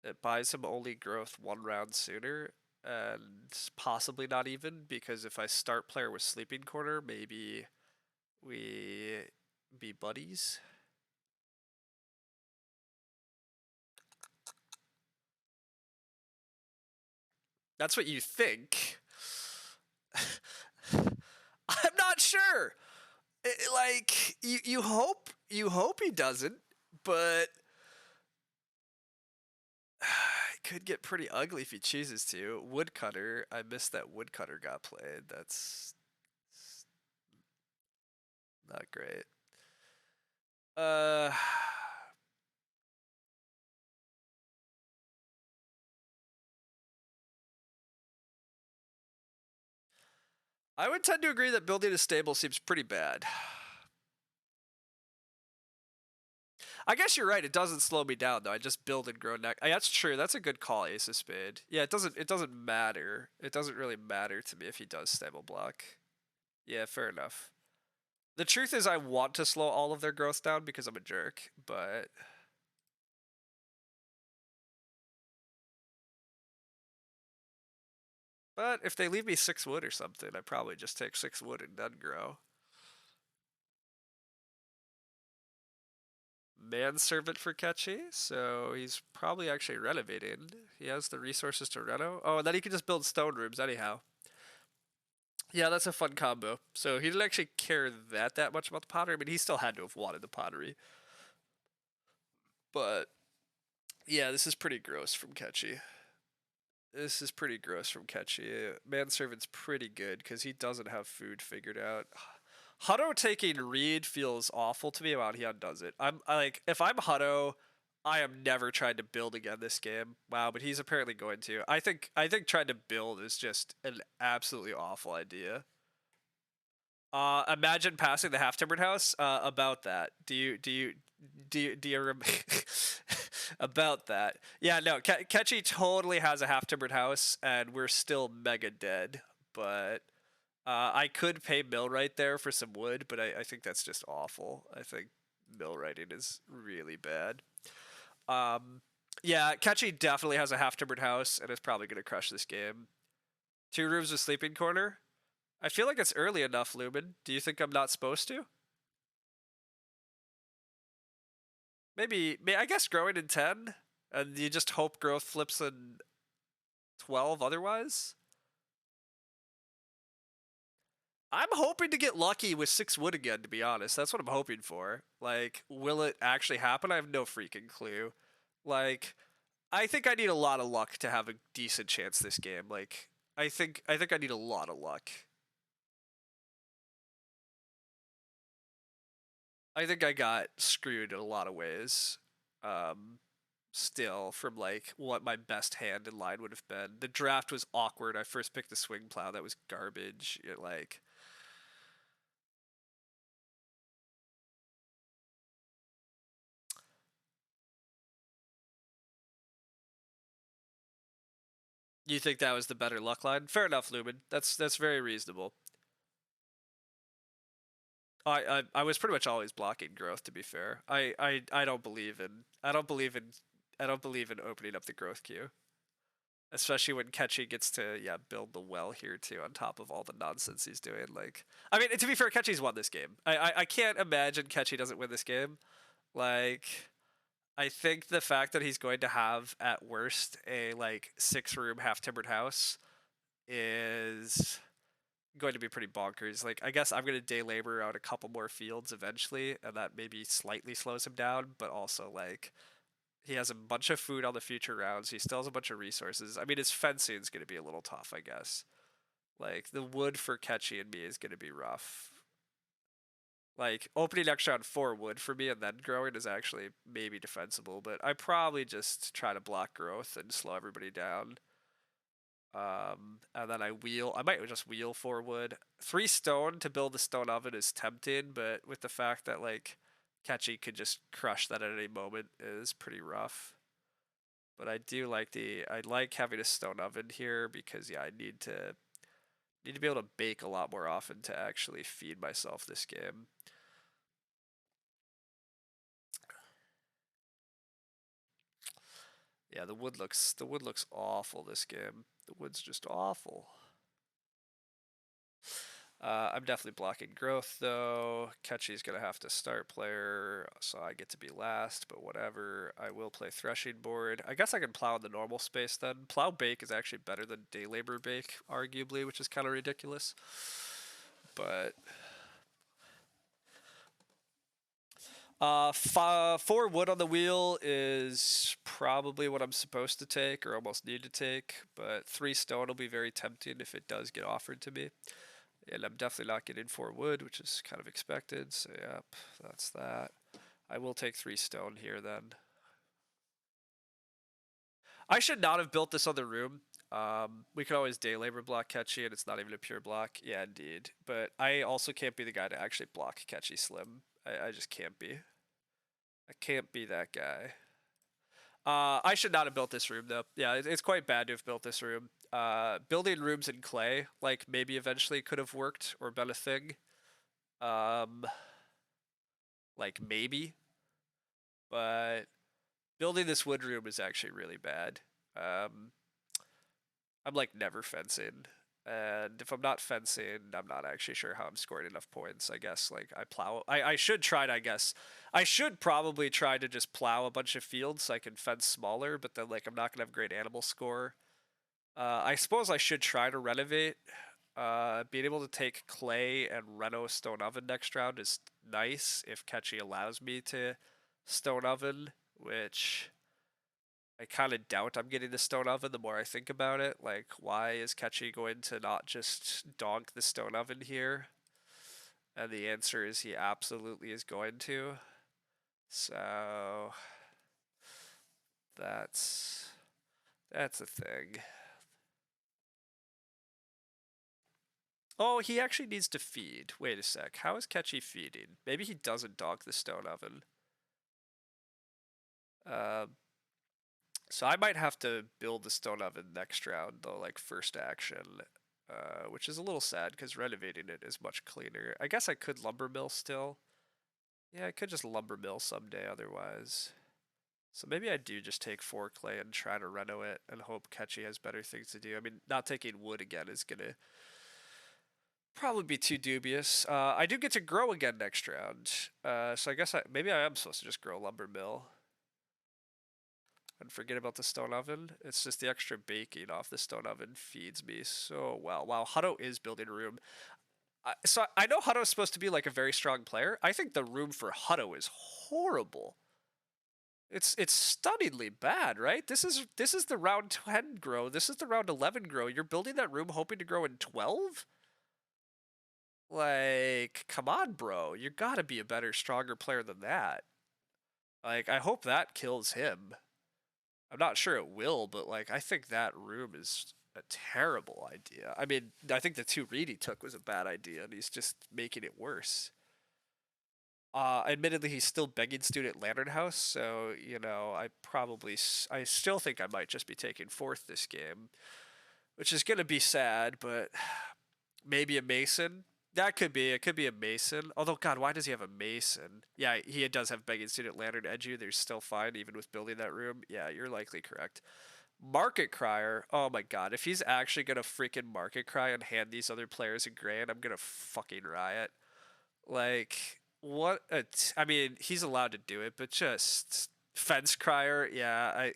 It buys him only growth one round sooner, and possibly not even, because if I start player with Sleeping Corner, maybe we be buddies. That's what you think. I'm not sure. Like you hope he doesn't, but it could get pretty ugly if he chooses to. Woodcutter, I missed that woodcutter got played. That's not great. Uh I would tend to agree that building a stable seems pretty bad. I guess you're right. It doesn't slow me down though. I just build and grow next. That's true. That's a good call, Ace of Spade. Yeah, it doesn't. It doesn't matter. It doesn't really matter to me if he does stable block. Yeah, fair enough. The truth is, I want to slow all of their growth down because I'm a jerk, but if they leave me 6 wood or something, I probably just take 6 wood and then grow. Manservant for Catchy, so he's probably actually renovating. He has the resources to reno. Oh, and then he can just build stone rooms anyhow. Yeah, that's a fun combo. So he didn't actually care that much about the pottery. I mean, he still had to have wanted the pottery. But yeah, this is pretty gross from Catchy. This is pretty gross from Catchy. Manservant's pretty good because he doesn't have food figured out. Hutto taking Reed feels awful to me about he undoes it. Like, if I'm Hutto, I am never trying to build again this game. Wow, but he's apparently going to. I think trying to build is just an absolutely awful idea. Imagine passing the half timbered house. About that. Do you about that? Yeah, no. Ketchy totally has a half timbered house, and we're still mega dead. But I could pay Millwright there for some wood, but I think that's just awful. I think millwrighting is really bad. Um, yeah, Ketchy definitely has a half timbered house, and is probably gonna crush this game. 2 rooms with sleeping corner. I feel like it's early enough, Lumen. Do you think I'm not supposed to? Maybe, I guess growing in 10, and you just hope growth flips in 12 otherwise? I'm hoping to get lucky with 6 wood again, to be honest. That's what I'm hoping for. Like, will it actually happen? I have no freaking clue. Like, I think I need a lot of luck to have a decent chance this game. Like, I think I need a lot of luck. I think I got screwed in a lot of ways. Um, Still, from like what my best hand in line would have been. The draft was awkward. I first picked the swing plow. That was garbage. Like, you think that was the better luck line? Fair enough, Lumen. That's very reasonable. I was pretty much always blocking growth. To be fair, I don't believe in I don't believe in opening up the growth queue. Especially when Ketchy gets to build the well here too on top of all the nonsense he's doing. Like, I mean, to be fair, Ketchy's won this game. I can't imagine Ketchy doesn't win this game. Like, I think the fact that he's going to have at worst a like 6-room half timbered house is going to be pretty bonkers. Like, I guess I'm going to day labor out a couple more fields eventually, and that maybe slightly slows him down, but also like he has a bunch of food on the future rounds. He still has a bunch of resources. I mean, his fencing is going to be a little tough, I guess. Like, the wood for Ketchy and me is going to be rough. Like, opening next round 4 wood for me and then growing is actually maybe defensible, but I probably just try to block growth and slow everybody down. And then I might just wheel 4 wood. 3 stone to build the stone oven is tempting, but with the fact that, like, Ketchy could just crush that at any moment is pretty rough. But I like having a stone oven here because I need to be able to bake a lot more often to actually feed myself this game. Yeah, the wood looks awful this game. The wood's just awful. I'm definitely blocking growth though. Ketchy's gonna have to start player, so I get to be last, but whatever. I will play threshing board. I guess I can plow in the normal space then. Plow bake is actually better than day labor bake, arguably, which is kind of ridiculous. But 4 wood on the wheel is probably what I'm supposed to take or almost need to take, but 3 stone will be very tempting if it does get offered to me. And I'm definitely not getting 4 wood, which is kind of expected, so yep, that's that. I will take 3 stone here then. I should not have built this other room. We could always day labor block Ketchy, and it's not even a pure block. Yeah, indeed. But I also can't be the guy to actually block Ketchy Slim. I just can't be. I can't be that guy. I should not have built this room though. Yeah, it's quite bad to have built this room. Building rooms in clay, like maybe eventually could have worked or been a thing. Like maybe, but building this wood room is actually really bad. I'm like never fencing, and if I'm not fencing, I'm not actually sure how I'm scoring enough points. I guess like I plow. I should try to. I guess I should probably try to just plow a bunch of fields so I can fence smaller. But then like I'm not gonna have great animal score. I suppose I should try to renovate. Being able to take clay and reno stone oven next round is nice if Ketchy allows me to stone oven, which I kind of doubt I'm getting the stone oven the more I think about it. Like, why is Ketchy going to not just donk the stone oven here? And the answer is he absolutely is going to. So that's a thing. Oh, he actually needs to feed. Wait a sec. How is Ketchy feeding? Maybe he doesn't donk the stone oven. So I might have to build the stone oven next round, though, like first action, which is a little sad because renovating it is much cleaner. I guess I could lumber mill still. Yeah, I could just lumber mill someday otherwise. So maybe I do just take 4 clay and try to reno it and hope Ketchy has better things to do. I mean, not taking wood again is gonna probably be too dubious. I do get to grow again next round, so I guess maybe I am supposed to just grow lumber mill and forget about the stone oven. It's just the extra baking off the stone oven feeds me so well. Wow, Hutto is building a room. So I know Hutto is supposed to be like a very strong player. I think the room for Hutto is horrible. It's stunningly bad, right? This is the round 10 grow. This is the round 11 grow. You're building that room hoping to grow in 12? Like, come on, bro. You gotta be a better, stronger player than that. Like, I hope that kills him. I'm not sure it will, but like I think that room is a terrible idea. I mean, I think the 2 read he took was a bad idea, and he's just making it worse. Admittedly, he's still begging student Lantern House, so I still think I might just be taking 4th this game, which is gonna be sad, but maybe a Mason. That could be. It could be a Mason. Although, God, why does he have a Mason? Yeah, he does have begging student Lantern edgy. They're still fine even with building that room. Yeah, you're likely correct. Market Crier. Oh my god, if he's actually gonna freaking Market Cry and hand these other players a grand, I'm gonna fucking riot. Like, what a. I mean, he's allowed to do it, but just. Fence Crier, yeah,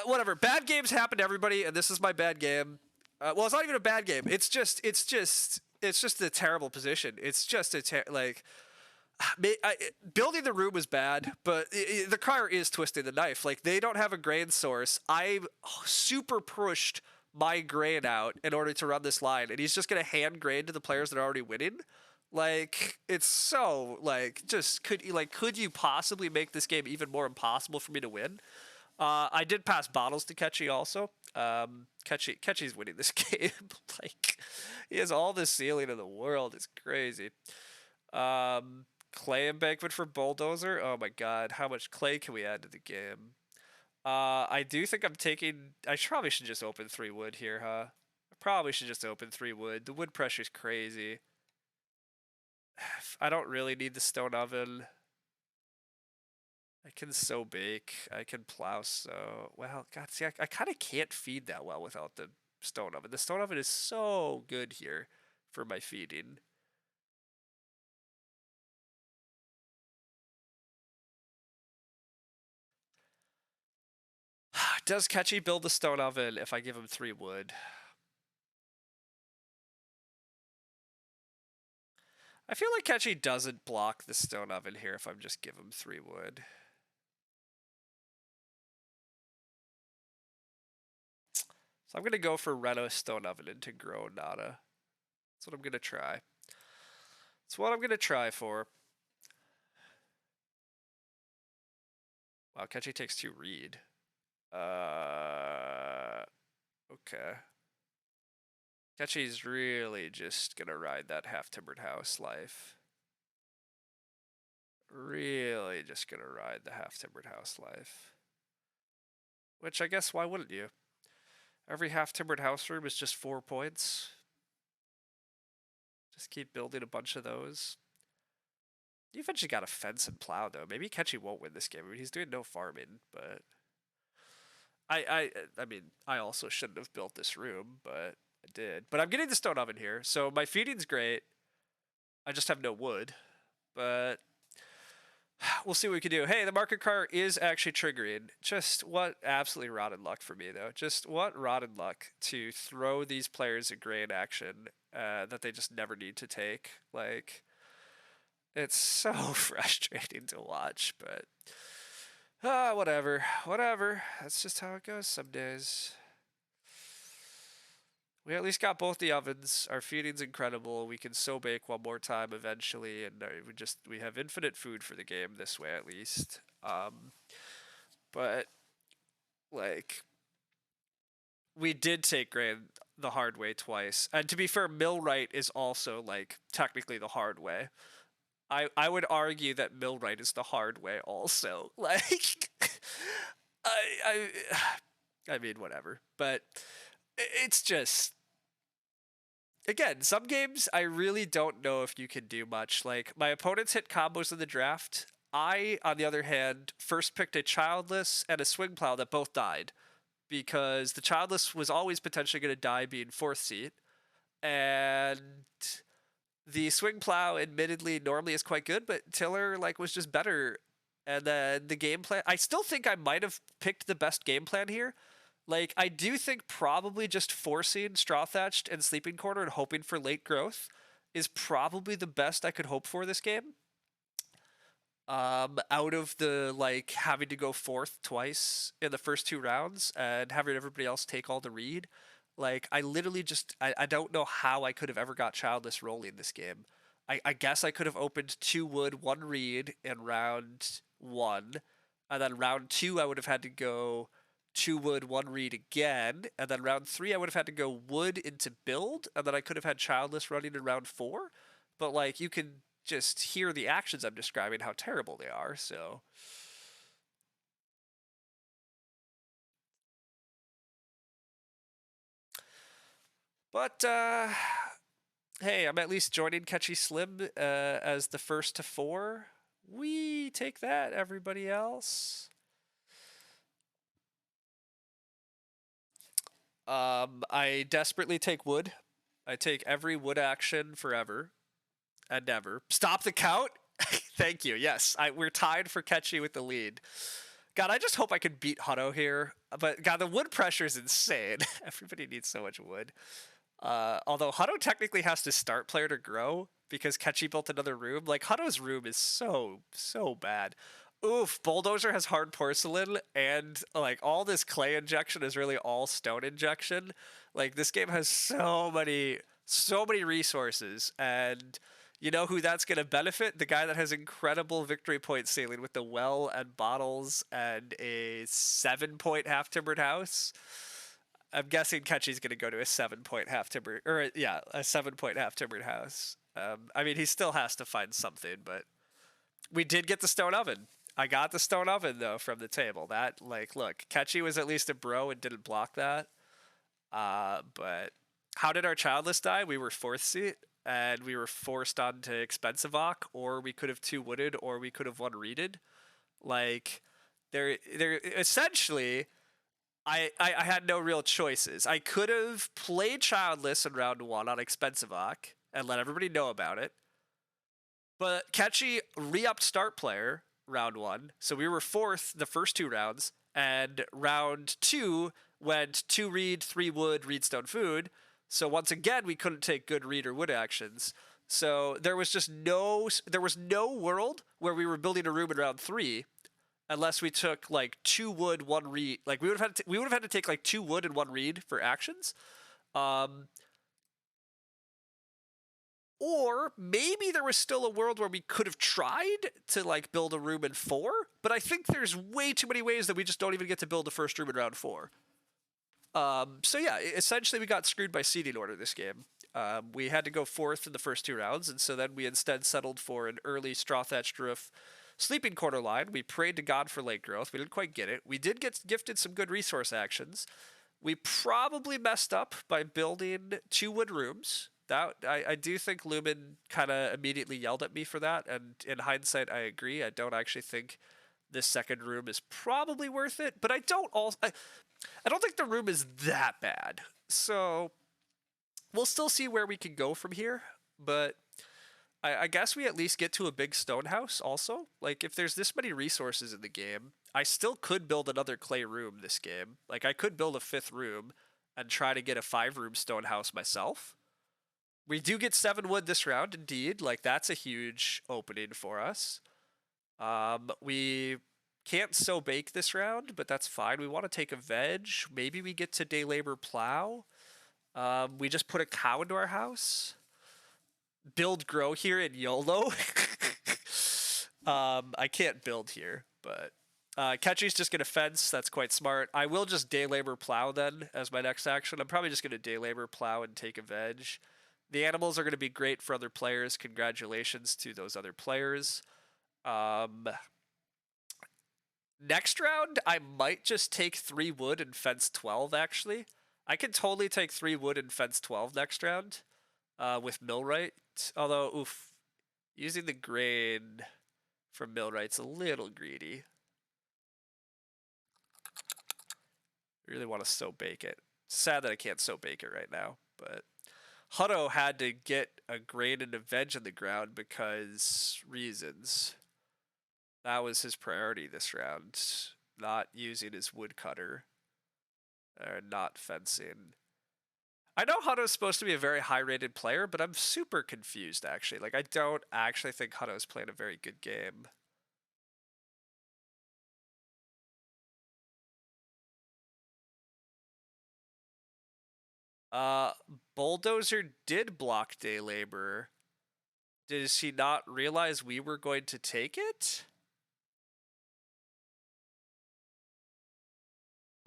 whatever. Bad games happen to everybody, and this is my bad game. Well, it's not even a bad game. It's just a terrible position. It's just like building the room is bad, but the crier is twisting the knife. Like they don't have a grain source. I super pushed my grain out in order to run this line, and he's just gonna hand grain to the players that are already winning. Like it's so like just could you possibly make this game even more impossible for me to win? I did pass bottles to Ketchy also. Ketchy's winning this game. Like he has all the ceiling in the world. It's crazy. Clay embankment for bulldozer. Oh my god, how much clay can we add to the game? I do think I'm taking. I probably should just open 3 wood here, huh? I probably should just open 3 wood. The wood pressure's crazy. I don't really need the stone oven. I can sow bake. I can plow sow. Well, God, see, I kind of can't feed that well without the stone oven. The stone oven is so good here for my feeding. Does Ketchy build the stone oven if I give him 3 wood? I feel like Ketchy doesn't block the stone oven here if I'm just give him 3 wood. So I'm gonna go for Reno stone oven into grow nada. That's what I'm gonna try. That's what I'm gonna try for. Wow, Ketchy takes 2 reed. Okay. Ketchy's really just gonna ride that half-timbered house life. Really just gonna ride the half-timbered house life. Which I guess why wouldn't you? Every half-timbered house room is just 4 points. Just keep building a bunch of those. You eventually got a fence and plow though. Maybe Ketchy won't win this game. I mean, he's doing no farming, but I mean, I also shouldn't have built this room, but I did. But I'm getting the stone oven here, so my feeding's great. I just have no wood, but we'll see what we can do. Hey, the market car is actually triggering. Just what absolutely rotten luck for me, though. Just what rotten luck to throw these players a grain action that they just never need to take. Like, it's so frustrating to watch, but whatever. Whatever. That's just how it goes some days. We at least got both the ovens. Our feeding's incredible. We can so bake one more time eventually, and we have infinite food for the game this way at least. But like we did take grain the hard way twice, and to be fair, millwright is also like technically the hard way. I would argue that millwright is the hard way also. Like I I mean whatever, but it's just again, some games I really don't know if you can do much. Like my opponents hit combos in the draft. I, on the other hand, first picked a childless and a swing plow that both died because the childless was always potentially going to die being 4th seat, and the swing plow, admittedly, normally is quite good, but Tiller like was just better. And then the game plan, I still think I might have picked the best game plan here. Like, I do think probably just forcing Straw Thatched and Sleeping Quarter and hoping for late growth is probably the best I could hope for this game. Out of the, like, having to go 4th twice in the first 2 rounds and having everybody else take all the read. Like, I literally just, I don't know how I could have ever got Childless rolling this game. I guess I could have opened 2 wood, 1 reed in round 1. And then round 2, I would have had to go 2 wood, 1 reed again. And then round 3, I would have had to go wood into build. And then I could have had Childless running in round 4. But, like, you can just hear the actions I'm describing, how terrible they are, so. But, hey, I'm at least joining Catchy Slim as the first to 4. We take that, everybody else. I desperately take wood. I take every wood action forever and never. Stop the count. Thank you. Yes, we're tied for catchy with the lead. God, I just hope I can beat Hutto here. But God, the wood pressure is insane. Everybody needs so much wood. Although Hutto technically has to start player to grow because Ketchy built another room. Like Hutto's room is so bad. Oof, Bulldozer has hard porcelain, and like all this clay injection is really all stone injection. Like this game has so many resources, and you know who that's gonna benefit? The guy that has incredible victory point ceiling with the well and bottles and a 7-point half timbered house. I'm guessing Ketchy's going to go to a 7-point half timbered, or yeah, a 7-point half timbered house. I mean, he still has to find something, but we did get the stone oven. I got the stone oven though from the table. That like, look, Ketchy was at least a bro and didn't block that. But how did our childless die? We were fourth seat, and we were forced onto expensive Ock, or we could have two wooded, or we could have one reeded. Like, they're essentially I had no real choices. I could have played Childless in round one on Expensive Ock and let everybody know about it. But Ketchy re-upped start player round one, so we were fourth the first two rounds, and round two went two reed, three wood, reed stone food. So once again, we couldn't take good reed or wood actions. So there was no world where we were building a room in round three unless we took like two wood, one reed. Like we would have had to take like two wood and one reed for actions. Or maybe there was still a world where we could have tried to like build a room in four, but I think there's way too many ways that we just don't even get to build the first room in round four. So yeah, essentially we got screwed by seeding order this game. We had to go fourth in the first two rounds, and so then we instead settled for an early straw thatched roof sleeping quarter line. We prayed to God for late growth. We didn't quite get it. We did get gifted some good resource actions. We probably messed up by building two wood rooms. That I do think Lumen kind of immediately yelled at me for that, and in hindsight, I agree. I don't actually think this second room is probably worth it, but I don't think the room is that bad. So we'll still see where we can go from here, but I guess we at least get to a big stone house also. Like, if there's this many resources in the game, I still could build another clay room this game. Like, I could build a fifth room and try to get a 5-room stone house myself. We do get 7 wood this round, indeed. Like, that's a huge opening for us. We can't sow bake this round, but that's fine. We want to take a veg. Maybe we get to day labor plow. We just put a cow into our house. Build grow here in YOLO. I can't build here, but Ketchy's just gonna fence. That's quite smart. I will just day labor plow then as my next action. I'm probably just gonna day labor plow and take a veg. The animals are gonna be great for other players. Congratulations to those other players. Next round, I might just take 3 wood and fence 12. Actually, I can totally take 3 wood and fence 12 next round. With millwright. Although, oof, using the grain from millwright's a little greedy. I really want to sow bake it. Sad that I can't sow bake it right now, but Hutto had to get a grain and a veg in the ground because reasons. That was his priority this round, not using his woodcutter, or not fencing. I know Hutto's supposed to be a very high-rated player, but I'm super confused, actually. Like, I don't actually think Hutto's playing a very good game. Bulldozer did block day labor. Does he not realize we were going to take it?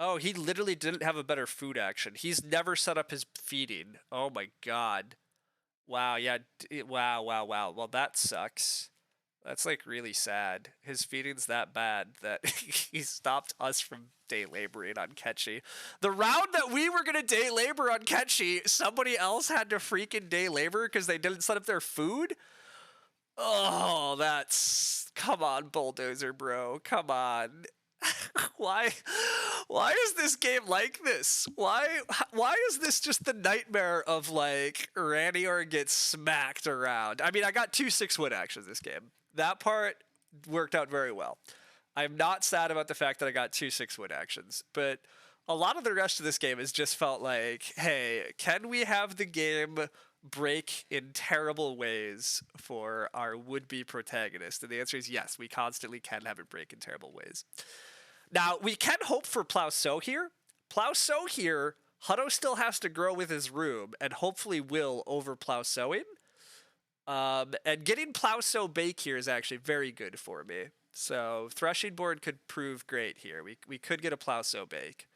Oh, he literally didn't have a better food action. He's never set up his feeding. Oh my god. Wow, yeah, wow. Well, that sucks. That's like really sad. His feeding's that bad that he stopped us from day laboring on Ketchy. The round that we were gonna day labor on Ketchy, somebody else had to freaking day labor because they didn't set up their food? Oh, that's... Come on, Bulldozer, bro. Come on. why why is this game like this? Why is this just the nightmare of like Ranior gets smacked around? I mean, I got 2 6-wood actions this game. That part worked out very well. I'm not sad about the fact that I got 2 6-wood actions, but a lot of the rest of this game has just felt like, hey, can we have the game break in terrible ways for our would-be protagonist? And the answer is yes, we constantly can have it break in terrible ways. Now, we can hope for Plow Sow here. Plow Sow here, Hutto still has to grow with his room, and hopefully will over Plow Sowing. And getting Plow Sow Bake here is actually very good for me. So Threshing Board could prove great here. We could get a Plow Sow Bake.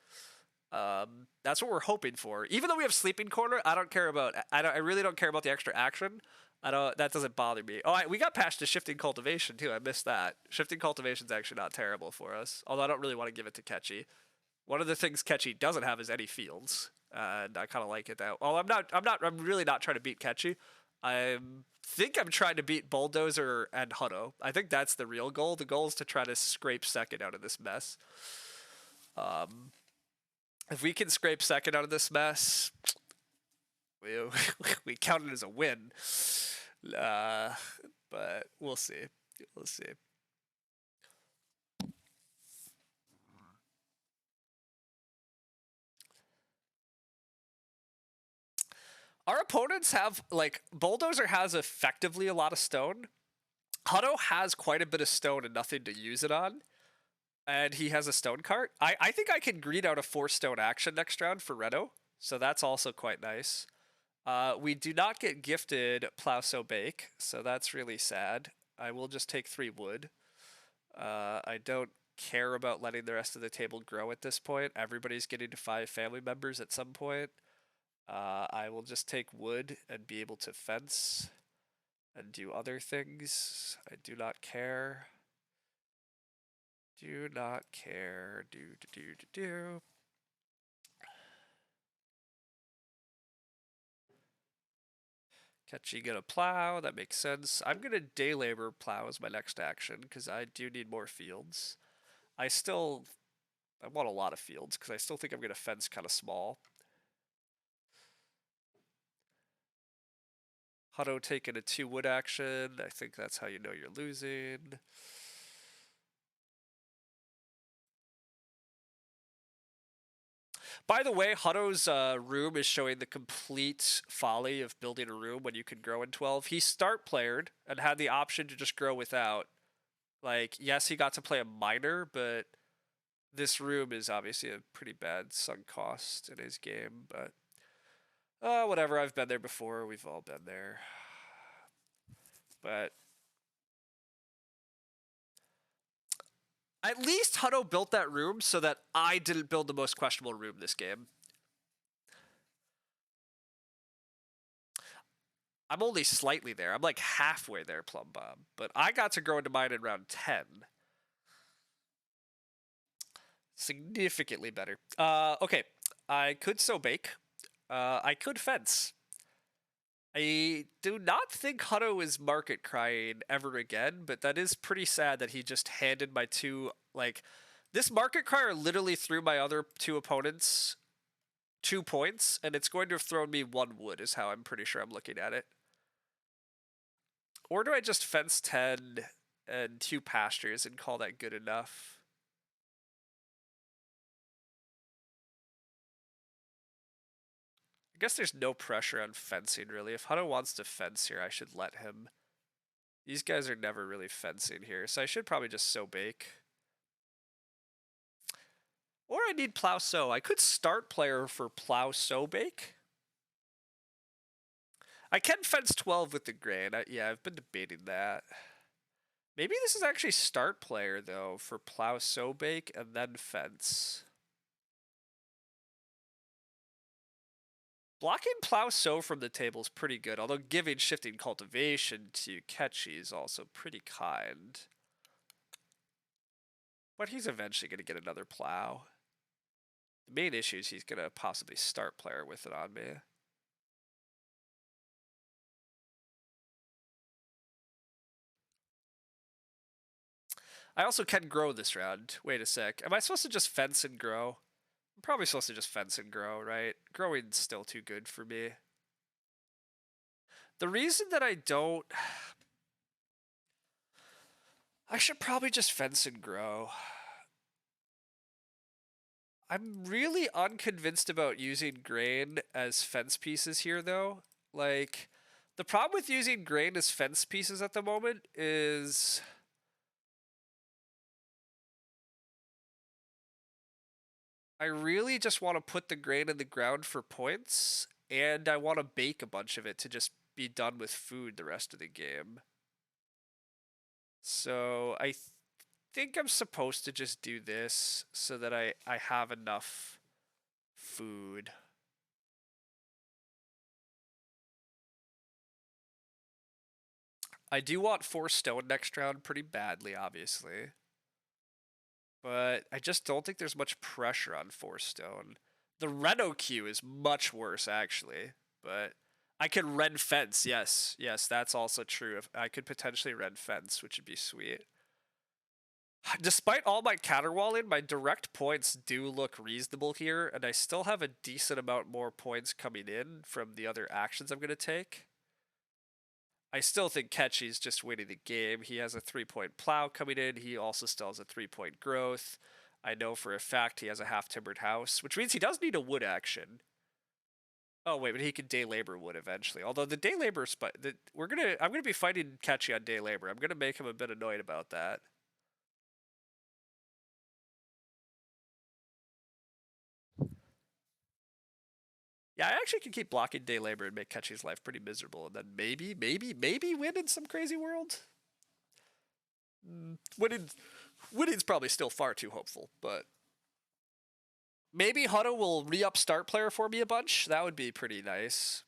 That's what we're hoping for. Even though we have Sleeping Corner, I don't care about. I really don't care about the extra action. That doesn't bother me. Oh, we got past to Shifting Cultivation too. I missed that. Shifting Cultivation's actually not terrible for us. Although I don't really want to give it to Ketchy. One of the things Ketchy doesn't have is any fields, and I kind of like it that. Well, I'm really not trying to beat Ketchy. I think I'm trying to beat Bulldozer and Hutto. I think that's the real goal. The goal is to try to scrape second out of this mess. If we can scrape second out of this mess, we count it as a win. But we'll see. We'll see. Our opponents have, like, Bulldozer has effectively a lot of stone. Hutto has quite a bit of stone and nothing to use it on. And he has a stone cart. I think I can greed out a 4-stone action next round for Reno. So that's also quite nice. We do not get gifted Plow Sow Bake, so that's really sad. I will just take 3 wood. I don't care about letting the rest of the table grow at this point. Everybody's getting to 5 family members at some point. I will just take wood and be able to fence and do other things. I do not care. Do not care. Do. Ketchy gonna plow, that makes sense. I'm gonna day labor plow as my next action, because I do need more fields. I want a lot of fields, because I still think I'm gonna fence kind of small. Hutto taking a 2 wood action, I think that's how you know you're losing. By the way, Hutto's room is showing the complete folly of building a room when you can grow in 12. He start playered and had the option to just grow without. Like, yes, he got to play a minor, but this room is obviously a pretty bad sunk cost in his game. But whatever, I've been there before. We've all been there. But at least Hutto built that room so that I didn't build the most questionable room this game. I'm only slightly there. I'm like halfway there, Plum Bomb. But I got to grow into mine in round 10. Significantly better. Okay. I could sow bake. I could fence. I do not think Hutto is market crying ever again, but that is pretty sad that he just handed my 2, like, this market crier literally threw my other 2 opponents 2 points, and it's going to have thrown me 1 wood, is how I'm pretty sure I'm looking at it. Or do I just fence 10 and 2 pastures and call that good enough? I guess there's no pressure on fencing, really. If Hutto wants to fence here, I should let him. These guys are never really fencing here, so I should probably just sow bake. Or I need plow sow. I could start player for plow sow bake. I can fence 12 with the grain. Yeah, I've been debating that. Maybe this is actually start player, though, for plow sow bake and then fence. Blocking plow sow from the table is pretty good, although giving shifting cultivation to Ketchy is also pretty kind. But he's eventually going to get another plow. The main issue is he's going to possibly start player with it on me. I also can grow this round. Wait a sec. Am I supposed to just fence and grow? I'm probably supposed to just fence and grow, right? Growing's still too good for me. The reason that I don't... I should probably just fence and grow. I'm really unconvinced about using grain as fence pieces here, though. Like, the problem with using grain as fence pieces at the moment is... I really just want to put the grain in the ground for points, and I want to bake a bunch of it to just be done with food the rest of the game. So I think I'm supposed to just do this so that I have enough food. I do want 4 stone next round pretty badly, obviously. But I just don't think there's much pressure on 4 stone. The Reno queue is much worse, actually. But I could red fence, yes. Yes, that's also true. If I could potentially red fence, which would be sweet. Despite all my caterwauling, my direct points do look reasonable here, and I still have a decent amount more points coming in from the other actions I'm going to take. I still think Ketchy's just winning the game. He has a 3-point plow coming in. He also still has a 3-point growth. I know for a fact he has a half-timbered house, which means he does need a wood action. Oh wait, but he can day labor wood eventually. Although the day labor I'm gonna be fighting Ketchy on day labor. I'm gonna make him a bit annoyed about that. Yeah, I actually can keep blocking day labor and make Ketchy's life pretty miserable, and then maybe win in some crazy world. Winning's probably still far too hopeful, but maybe Hutto will re-up start player for me a bunch. That would be pretty nice.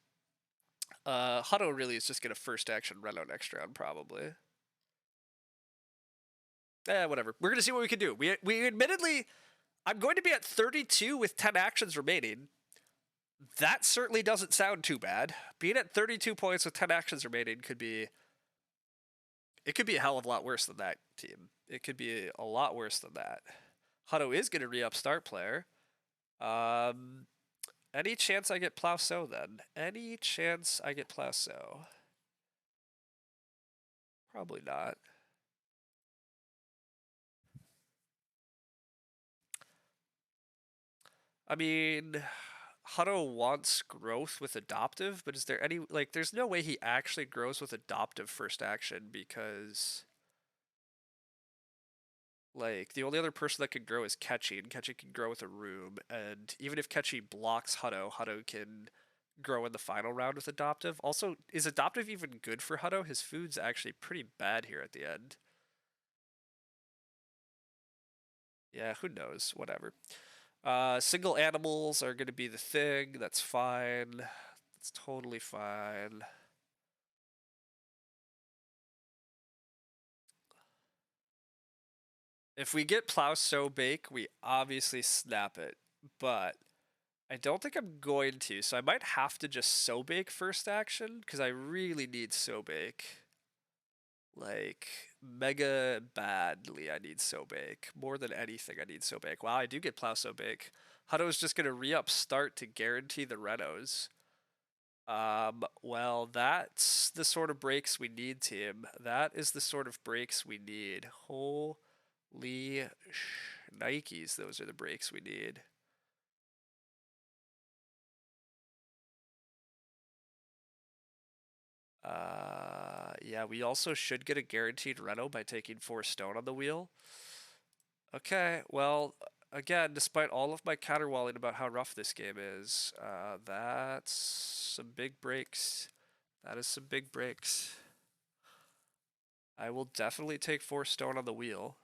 Hutto really is just gonna first action Reno next round, probably. Whatever. We're gonna see what we can do. We admittedly, I'm going to be at 32 with 10 actions remaining. That certainly doesn't sound too bad. Being at 32 points with 10 actions remaining could be... It could be a hell of a lot worse than that, team. It could be a lot worse than that. Hutto is going to re-up start player. Any chance I get Plow-So then? Any chance I get Plow-So? Probably not. I mean, Hutto wants growth with adoptive, but is there any, like, there's no way he actually grows with adoptive first action because, like, the only other person that can grow is Ketchy, and Ketchy can grow with a room, and even if Ketchy blocks Hutto, Hutto can grow in the final round with adoptive. Also, is adoptive even good for Hutto? His food's actually pretty bad here at the end. Yeah, who knows? Whatever. Single animals are going to be the thing. That's fine. That's totally fine. If we get Plow-So Bake, we obviously snap it. But I don't think I'm going to, so I might have to just So Bake first action, because I really need So Bake. Like, mega badly I need So Bake. More than anything I need So Bake. Wow, I do get Plow-So Bake. Hutto's just going to re-up start to guarantee the Renos. Well, that's the sort of breaks we need, team. That is the sort of breaks we need. Holy Nikes, those are the breaks we need. Yeah, we also should get a guaranteed Reno by taking 4 stone on the wheel. Okay, well, again, despite all of my caterwauling about how rough this game is, that's some big breaks. That is some big breaks. I will definitely take 4 stone on the wheel.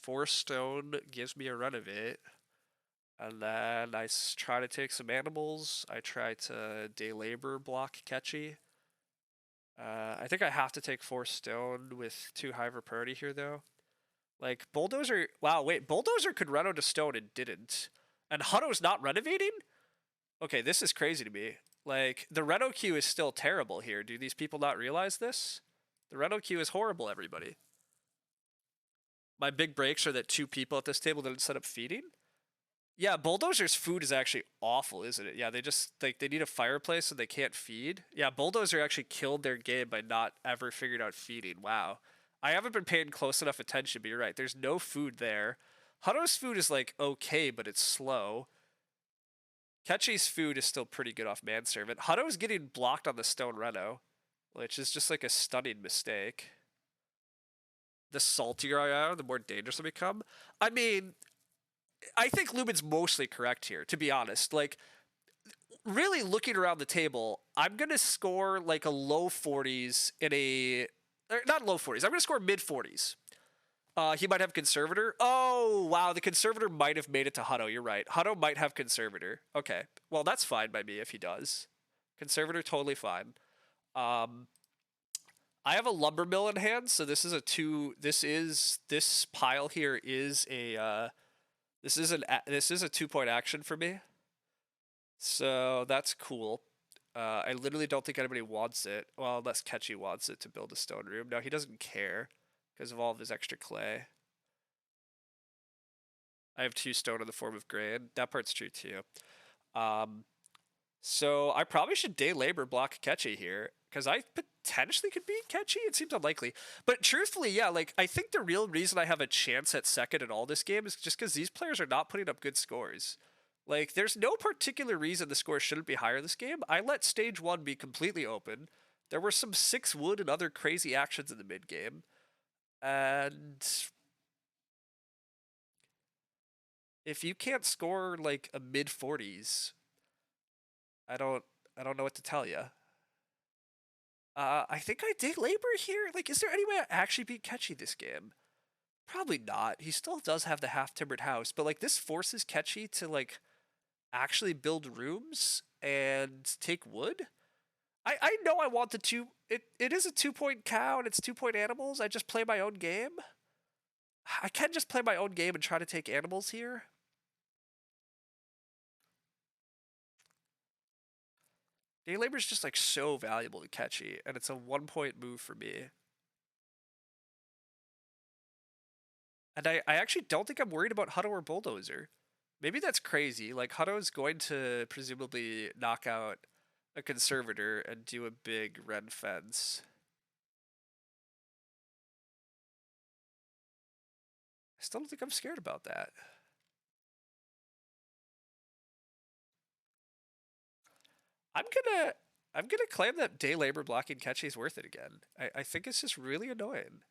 4 stone gives me a renovate. And then I try to take some animals. I try to day labor block Ketchy. I think I have to take 4 stone with 2 high priority here, though. Like, Bulldozer... Wow, wait. Bulldozer could reno to stone and didn't. And Hutto's not renovating? Okay, this is crazy to me. Like, the reno queue is still terrible here. Do these people not realize this? The reno queue is horrible, everybody. My big breaks are that two people at this table didn't set up feeding. Yeah, bulldozer's food is actually awful, isn't it? Yeah, they just like they need a fireplace and they can't feed. Yeah, bulldozer actually killed their game by not ever figured out feeding. Wow. I haven't been paying close enough attention, but you're right. There's no food there. Hutto's food is like okay, but it's slow. Ketchy's food is still pretty good off manservant. Hutto's getting blocked on the stone reno, which is just like a stunning mistake. The saltier I are, the more dangerous I become. I mean, I think Lumen's mostly correct here, to be honest. Like, really looking around the table, I'm going to score like a low 40s in a. Not low 40s, I'm going to score mid 40s. He might have Conservator. Oh, wow, the Conservator might have made it to Hutto. You're right. Hutto might have Conservator. Okay, well, that's fine by me if he does. Conservator, totally fine. Um, I have a lumber mill in hand, so this is a two. This pile here is a. This is a 2 point action for me. So that's cool. I literally don't think anybody wants it. Well, unless Ketchy wants it to build a stone room. No, he doesn't care because of all of his extra clay. I have 2 stone in the form of grain. That part's true too. Um, so I probably should day labor block Ketchy here because I potentially could beat Ketchy. It seems unlikely, but truthfully, yeah, like I think the real reason I have a chance at second in all this game is just because these players are not putting up good scores. Like, there's no particular reason the score shouldn't be higher this game. I let stage 1 be completely open. There were some 6 wood and other crazy actions in the mid game, and if you can't score like a mid 40s, I don't I don't know what to tell you. I think I dig labor here. Like, is there any way I actually beat Ketchy this game? Probably not. He still does have the half timbered house, but like this forces Ketchy to like actually build rooms and take wood. I know I want the two. It is a 2 point cow and it's 2 point animals. I just play my own game. I can just play my own game and try to take animals here. Day labor is just like so valuable to Ketchy, and it's a 1 point move for me. And I actually don't think I'm worried about Hutto or Bulldozer. Maybe that's crazy. Like, Hutto's going to presumably knock out a Conservator and do a big red fence. I still don't think I'm scared about that. I'm gonna I'm gonna claim that day labor blocking Ketchy is worth it again. I think it's just really annoying.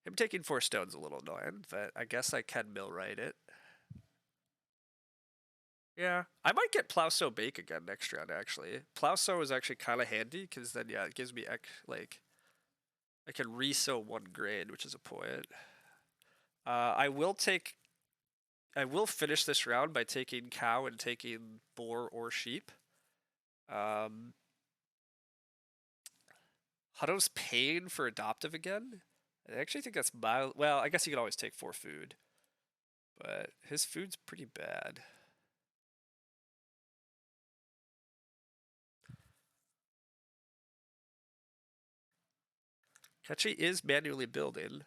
Him taking 4 stone's a little annoying, but I guess I can millwright it. Yeah, I might get Plowsow Bake again next round, actually. Plowsow is actually kind of handy, because then, yeah, it gives me, like, I can resow 1 grain, which is a point. I will finish this round by taking cow and taking boar or sheep. Hutto's paying for adoptive again? I actually think that's mild. Well, I guess you can always take 4 food, but his food's pretty bad. Ketchy is manually building.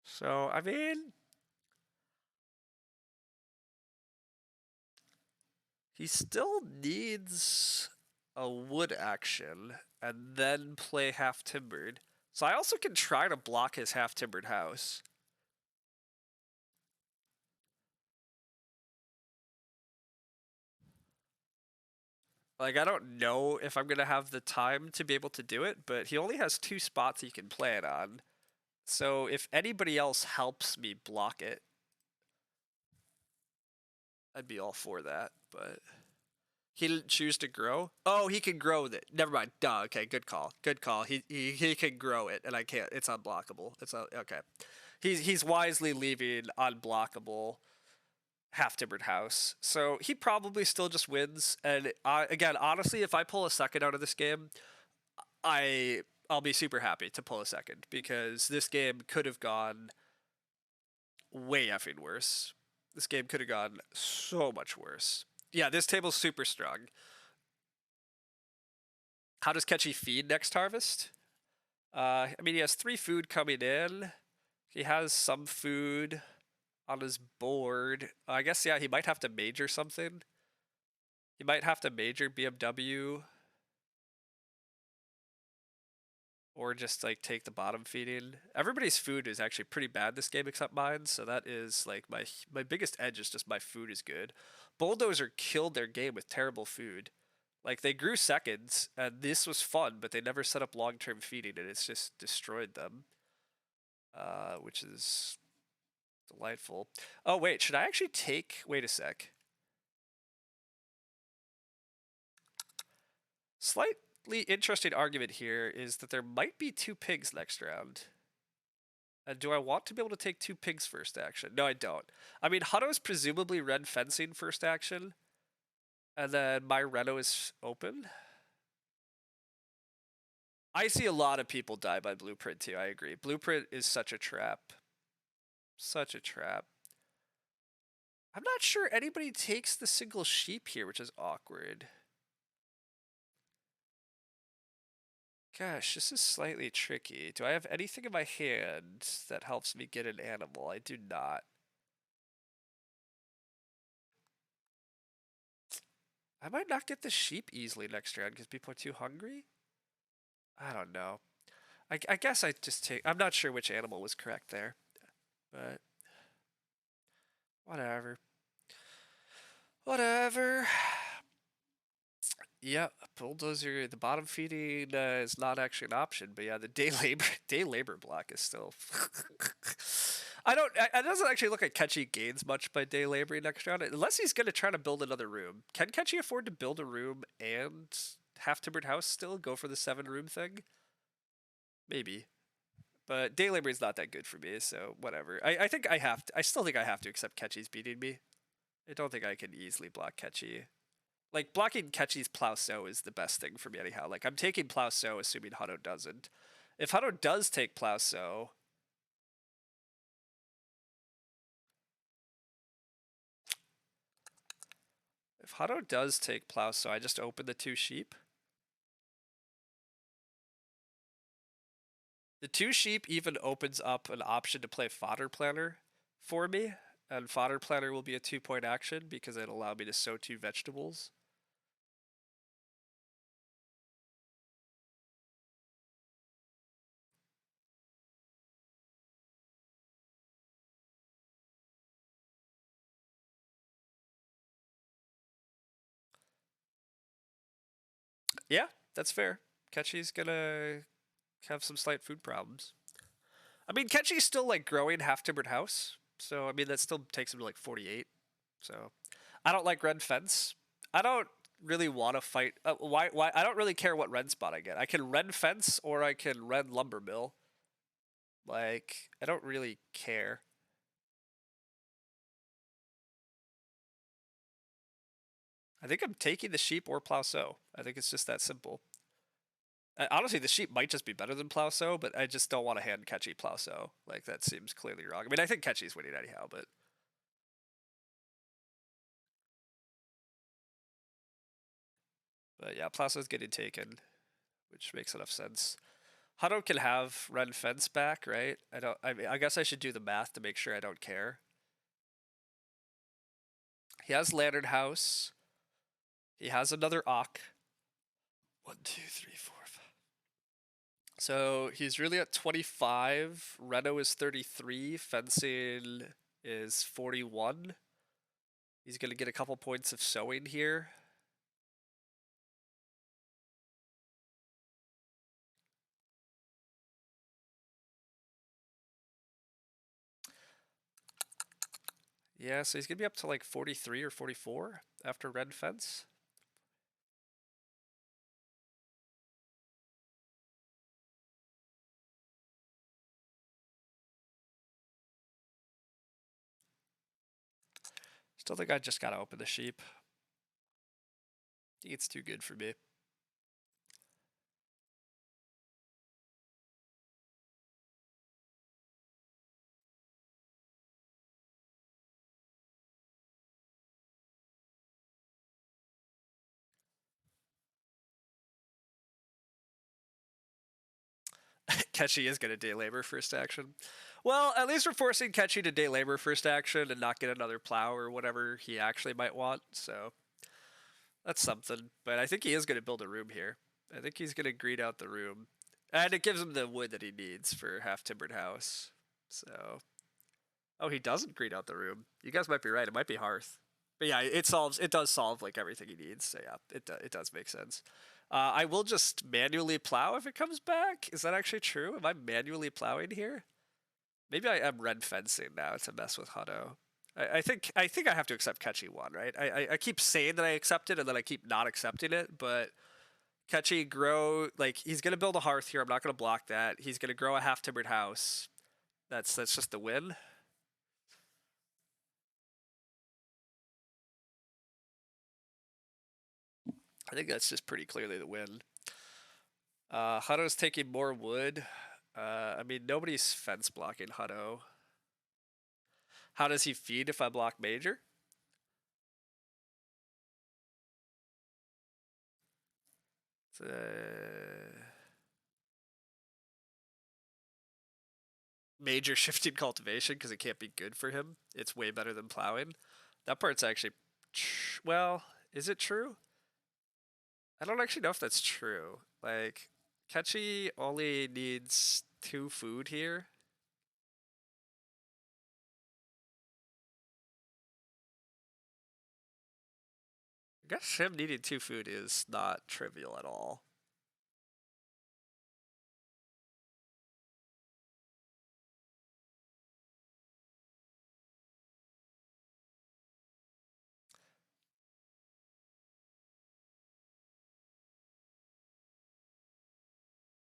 So, I mean, he still needs a wood action and then play half timbered. So I also can try to block his half timbered house. Like, I don't know if I'm going to have the time to be able to do it, but he only has 2 spots he can play it on. So if anybody else helps me block it, I'd be all for that, but he didn't choose to grow. Oh, he can grow it. Never mind. Duh. Okay, good call. Good call. He can grow it, and I can't. It's unblockable. It's okay. He's wisely leaving unblockable half timbered house. So he probably still just wins. And again, honestly, if I pull a second out of this game, I'll be super happy to pull a second because this game could have gone way effing worse. This game could have gone so much worse. Yeah, this table's super strong. How does Catchy feed next harvest? I mean, he has 3 food coming in. He has some food on his board. I guess, yeah, he might have to major something. He might have to major BMW. Or just like take the bottom feeding. Everybody's food is actually pretty bad this game except mine, so that is like my biggest edge is just my food is good. Bulldozer killed their game with terrible food. Like they grew seconds, and this was fun, but they never set up long-term feeding, and it's just destroyed them. Which is delightful. Oh wait, should I actually take? Wait a sec. Slightly interesting argument here is that there might be 2 pigs next round. And do I want to be able to take 2 pigs first action? No, I don't. I mean, Hutto's presumably red fencing first action. And then my Reno is open. I see a lot of people die by Blueprint too, I agree. Blueprint is such a trap. Such a trap. I'm not sure anybody takes the single sheep here, which is awkward. Gosh, this is slightly tricky. Do I have anything in my hand that helps me get an animal? I do not. I might not get the sheep easily next round because people are too hungry. I don't know. I guess I just take. I'm not sure which animal was correct there, but whatever. Whatever. Yeah, bulldozer. The bottom feeding is not actually an option, but yeah, the day labor block is still. I don't. It doesn't actually look like Ketchy gains much by day laboring next round, unless he's gonna try to build another room. Can Ketchy afford to build a room and half timbered house still? Go for the 7-room thing? Maybe. But day labor is not that good for me, so whatever. I think I have to. I still think I have to accept Ketchy's beating me. I don't think I can easily block Ketchy. Like blocking Ketchy's plow so is the best thing for me anyhow. Like I'm taking plow so assuming Hutto doesn't. If Hutto does take plow so, I just open the 2 sheep. The 2 sheep even opens up an option to play fodder planner for me, and fodder planner will be a 2-point action because it'll allow me to sow 2 vegetables. Yeah, that's fair. Ketchy's gonna have some slight food problems. I mean, Ketchy's still like growing half timbered house, so I mean that still takes him to like 48. So I don't like red fence. I don't really want to fight. Why? Why? I don't really care what red spot I get. I can red fence or I can red lumber mill. Like I don't really care. I think I'm taking the sheep or plow sow. I think it's just that simple. Honestly, the sheep might just be better than plow sow, but I just don't want to hand Catchy plow sow. Like that seems clearly wrong. I mean, I think Catchy's winning anyhow, but yeah, plow sow's getting taken, which makes enough sense. Hutto can have red fence back, right? I don't. I mean, I guess I should do the math to make sure I don't care. He has lantern house. He has another Ock. 1, 2, 3, 4, 5. So he's really at 25. Reno is 33. Fencing is 41. He's going to get a couple points of sowing here. Yeah, so he's going to be up to like 43 or 44 after red fence. Still think I just got to open the sheep. I think it's too good for me. Catchy is going to day labor first action. Well, at least we're forcing Catchy to day labor first action and not get another plow or whatever he actually might want. So that's something. But I think he is going to build a room here. I think he's going to green out the room. And it gives him the wood that he needs for half timbered house. So, oh, he doesn't green out the room. You guys might be right. It might be hearth. But yeah, it solves. It does solve like everything he needs. So yeah, it does make sense. I will just manually plow if it comes back. Is that actually true? Am I manually plowing here? Maybe I am red fencing now to mess with Hutto. I think I have to accept Catchy one, right? I keep saying that I accept it and then I keep not accepting it, but Catchy grow like he's gonna build a hearth here. I'm not gonna block that. He's gonna grow a half timbered house. That's just the win. I think that's just pretty clearly the win. Hutto's taking more wood. I mean, nobody's fence blocking Hutto. How does he feed if I block major? Major shifting cultivation because it can't be good for him. It's way better than plowing. That part's actually, well, is it true? I don't actually know if that's true. Like, Catchy only needs 2 food here. I guess him needing 2 food is not trivial at all.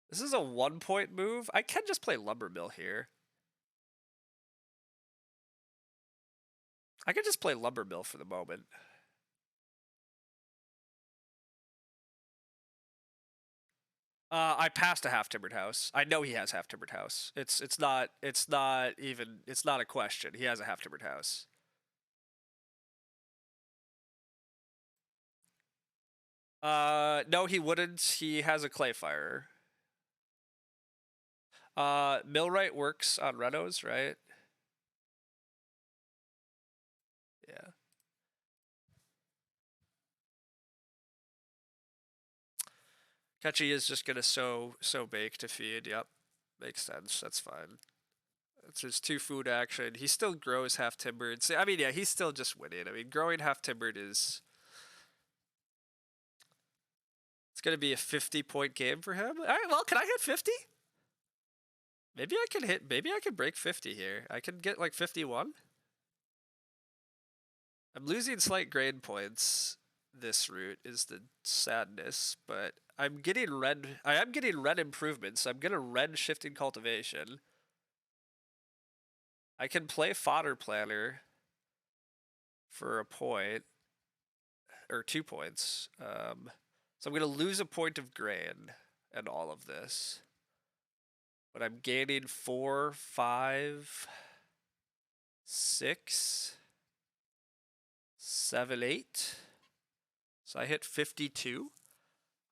This is a 1-point move. I can just play Lumber Mill here. I can just play Lumber Mill for the moment. I passed a half timbered house. I know he has half timbered house. It's not even it's not a question. He has a half timbered house. No, he wouldn't. He has a clay fire. Millwright works on renos, right? Yeah. Catchy is just gonna sow bake to feed. Yep, makes sense. That's fine. It's just 2 food action. He still grows half timbered. I mean, yeah, he's still just winning. I mean, growing half timbered is it's gonna be a 50-point game for him. All right, well, can I hit 50? Maybe I can hit. Maybe I can break 50 here. I can get like 51. I'm losing slight grain points. This route is the sadness, but I'm getting red. I am getting red improvements. I'm gonna red shifting cultivation. I can play fodder planner for a point or 2 points. So I'm gonna lose a point of grain and all of this, but I'm gaining 4, 5, 6, 7, 8. So I hit 52.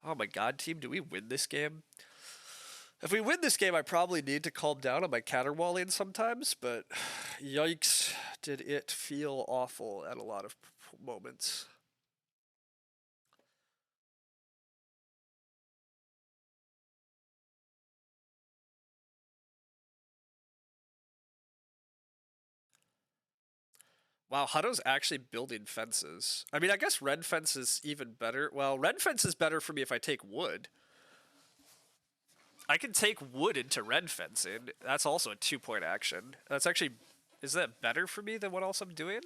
Oh my god, team, do we win this game? If we win this game, I probably need to calm down on my caterwauling sometimes, but yikes, did it feel awful at a lot of moments. Wow, Hutto's actually building fences. I mean, I guess red fence is even better. Well, red fence is better for me if I take wood. I can take wood into red fencing. That's also a 2-point action. That's actually, is that better for me than what else I'm doing?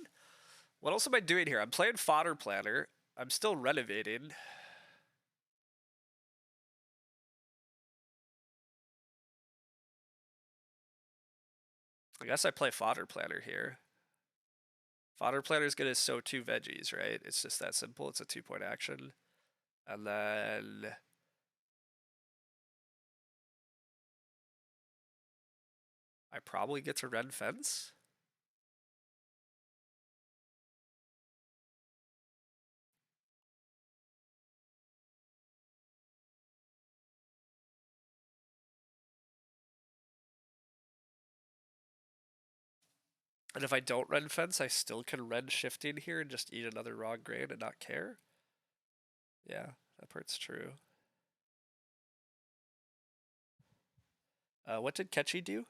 What else am I doing here? I'm playing fodder planner. I'm still renovating. I guess I play fodder planner here. Fodder planner is gonna sow 2 veggies, right? It's just that simple. It's a 2-point action. And then I probably get to red fence. And if I don't run fence, I still can run shifting here and just eat another raw grain and not care. Yeah, that part's true. What did Ketchy do?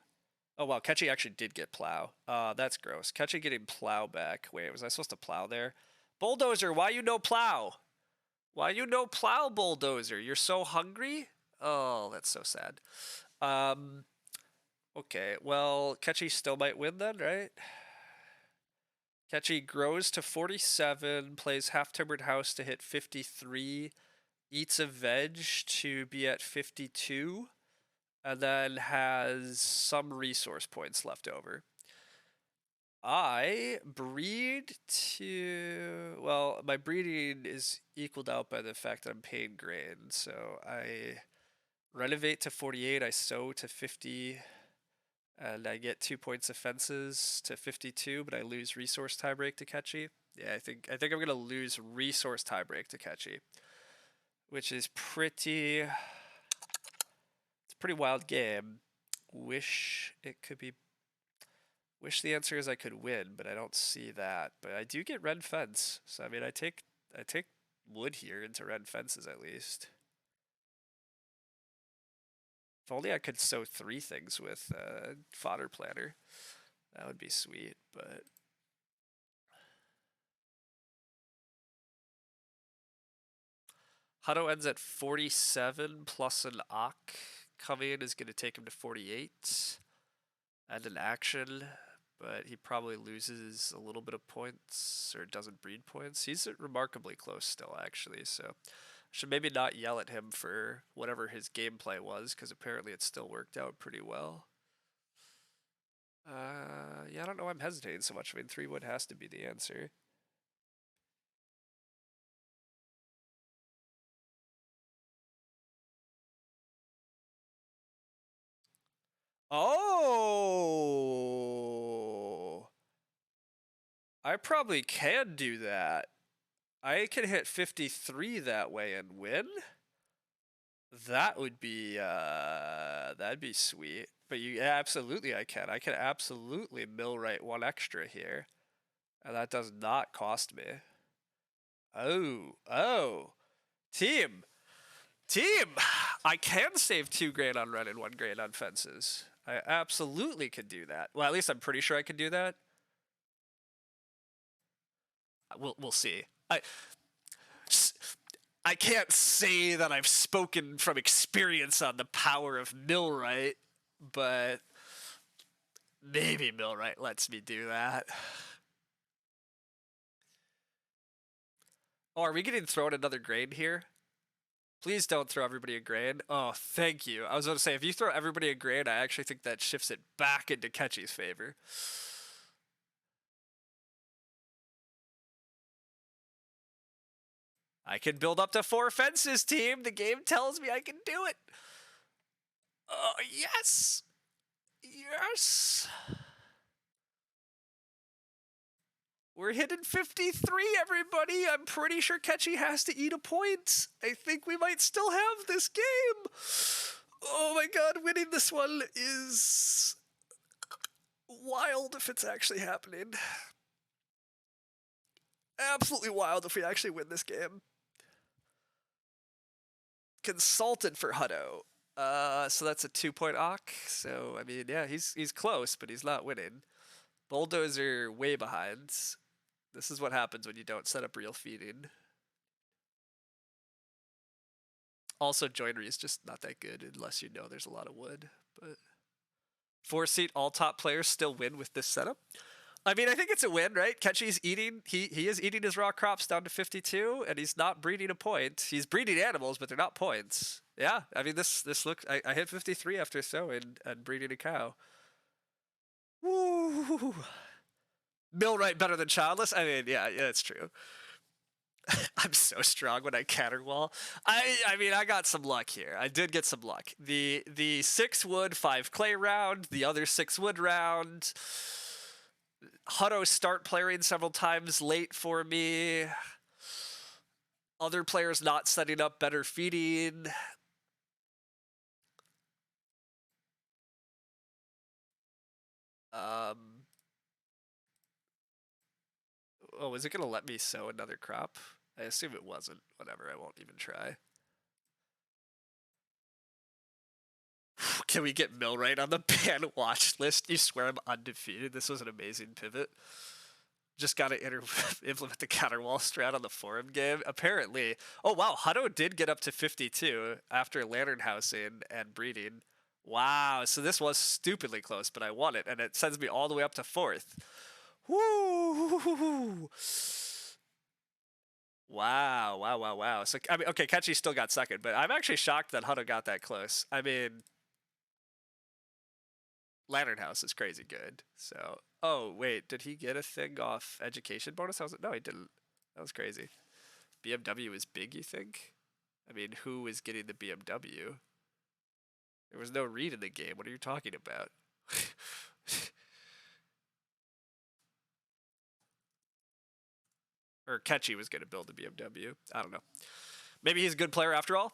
Oh wow, Ketchy actually did get plow. That's gross. Ketchy getting plow back. Wait, was I supposed to plow there? Bulldozer, why you no plow? Why you no plow, Bulldozer? You're so hungry? Oh, that's so sad. Um, okay, well, Ketchy still might win then, right? Ketchy grows to 47, plays half-timbered house to hit 53, eats a veg to be at 52, and then has some resource points left over. I breed to, well, my breeding is equaled out by the fact that I'm paying grain. So I renovate to 48, I sow to 50, and I get 2 points of fences to 52, but I lose resource tiebreak to Ketchy. Yeah, I think I'm gonna lose resource tiebreak to Ketchy, which is it's a pretty wild game. Wish it could be Wish the answer is I could win, but I don't see that. But I do get red fence, so I mean I take wood here into red fences at least. If only I could sow 3 things with fodder planter, that would be sweet. But Hutto ends at 47 plus an Ock coming in is going to take him to 48 and an action. But he probably loses a little bit of points or doesn't breed points. He's remarkably close still, actually. So should maybe not yell at him for whatever his gameplay was, because apparently it still worked out pretty well. Yeah, I don't know why I'm hesitating so much. I mean, 3 wood has to be the answer. Oh! I probably can do that. I can hit 53 that way and win? That would be, that'd be sweet. But yeah, absolutely I can. I can absolutely millwright 1 extra here. And that does not cost me. Oh. Team! Team! I can save 2 grain on run and 1 grain on fences. I absolutely could do that. Well, at least I'm pretty sure I could do that. We'll see. I can't say that I've spoken from experience on the power of millwright, but maybe millwright lets me do that. Oh, are we getting thrown another grain here? Please don't throw everybody a grain. Oh, thank you. I was going to say, if you throw everybody a grain, I actually think that shifts it back into Ketchy's favor. I can build up to 4 fences, team. The game tells me I can do it. Oh, yes. Yes. We're hitting 53, everybody. I'm pretty sure Ketchy has to eat a point. I think we might still have this game. Oh my god, winning this one is wild if it's actually happening. Absolutely wild if we actually win this game. Consulted for Hutto. So that's a 2-point Ock. So I mean, yeah, he's close, but he's not winning. Bulldozer way behind. This is what happens when you don't set up real feeding. Also, joinery is just not that good unless you know there's a lot of wood. But 4-seat all top players still win with this setup. I mean, I think it's a win, right? Ketchy's eating. He is eating his raw crops down to 52, and he's not breeding a point. He's breeding animals, but they're not points. Yeah, I mean, this looks. I hit 53 after sowing and breeding a cow. Woo! Millwright better than childless. I mean, yeah, it's true. I'm so strong when I caterwaul. I mean, I got some luck here. I did get some luck. The 6 wood, 5 clay round, the other 6 wood round. Hutto start playing several times late for me. Other players not setting up better feeding. Oh, was it gonna let me sow another crop? I assume it wasn't. Whatever, I won't even try. Can we get Millwright on the ban watch list? You swear I'm undefeated? This was an amazing pivot. Just gotta implement the counterwall strat on the forum game. Apparently, oh wow, Hutto did get up to 52 after lantern housing and breeding. Wow, so this was stupidly close, but I won it, and it sends me all the way up to 4th. Woo! Wow, wow, wow, wow. So I mean, okay, Ketchy still got second, but I'm actually shocked that Hutto got that close. I mean, Lantern House is crazy good. So, oh wait, did he get a thing off education bonus? No, he didn't. That was crazy. BMW is big, you think? I mean, who is getting the BMW? There was no read in the game. What are you talking about? Or Ketchy was going to build the BMW. I don't know. Maybe he's a good player after all.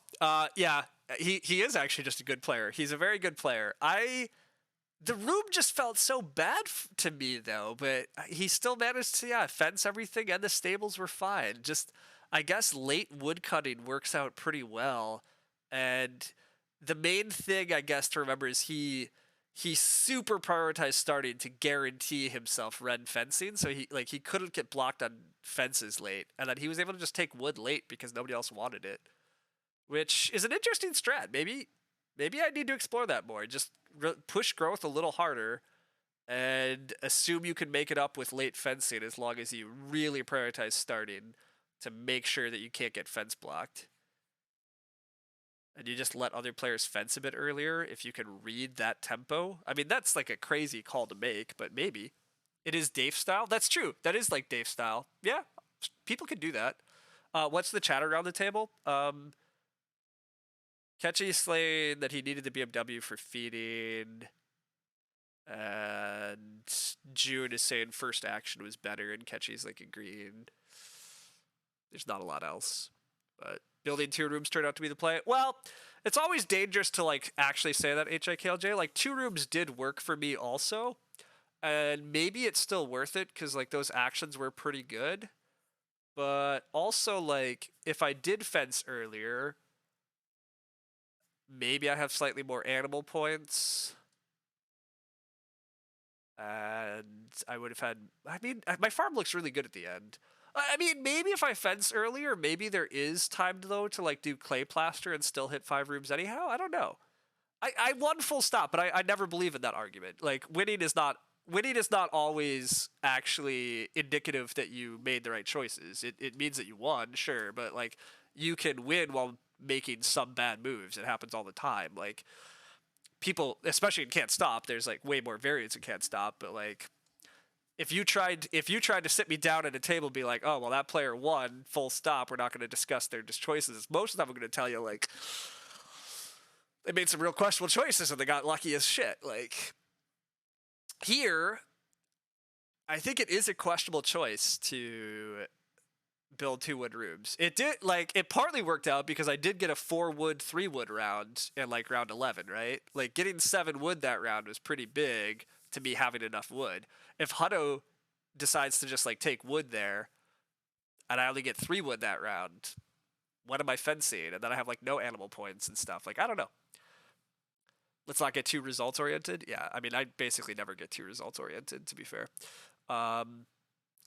Yeah, he is actually just a good player. He's a very good player. The room just felt so bad to me though, but he still managed to fence everything, and the stables were fine. Just I guess late wood cutting works out pretty well, and the main thing I guess to remember is he super prioritized starting to guarantee himself ren fencing, so he couldn't get blocked on fences late, and then he was able to just take wood late because nobody else wanted it, which is an interesting strat. Maybe I need to explore that more. Just push growth a little harder and assume you can make it up with late fencing as long as you really prioritize starting to make sure that you can't get fence blocked. And you just let other players fence a bit earlier if you can read that tempo. I mean, that's like a crazy call to make, but maybe. It is Dave style? That's true. That is like Dave style. Yeah, people can do that. What's the chat around the table? Ketchy slaying that he needed the BMW for feeding. And June is saying first action was better, and Ketchy's like agreeing. There's not a lot else. But building 2 rooms turned out to be the play. Well, it's always dangerous to like actually say that HIKLJ. Like 2 rooms did work for me also. And maybe it's still worth it because like those actions were pretty good. But also like if I did fence earlier, maybe I have slightly more animal points. And I would have had. I mean, my farm looks really good at the end. I mean, maybe if I fence earlier, maybe there is time though to like do clay plaster and still hit 5 rooms anyhow. I don't know. I won full stop, but I never believe in that argument. Like winning is not always actually indicative that you made the right choices. It means that you won, sure, but like you can win while making some bad moves. It happens all the time. Like people, especially in Can't Stop, there's like way more variance in Can't Stop, but like if you tried to sit me down at a table and be like, oh well, that player won, full stop, we're not going to discuss their choices, most of the time I'm going to tell you like they made some real questionable choices and they got lucky as shit. Like here, I think it is a questionable choice to build 2 wood rooms. It partly worked out because I did get a 4 wood 3 wood round in like round 11, right? Like getting 7 wood that round was pretty big to me having enough wood. If Hutto decides to just like take wood there and I only get 3 wood that round, what am I fencing? And then I have like no animal points and stuff. Like I don't know. Let's not get too results oriented. Yeah, I mean I basically never get too results oriented, to be fair.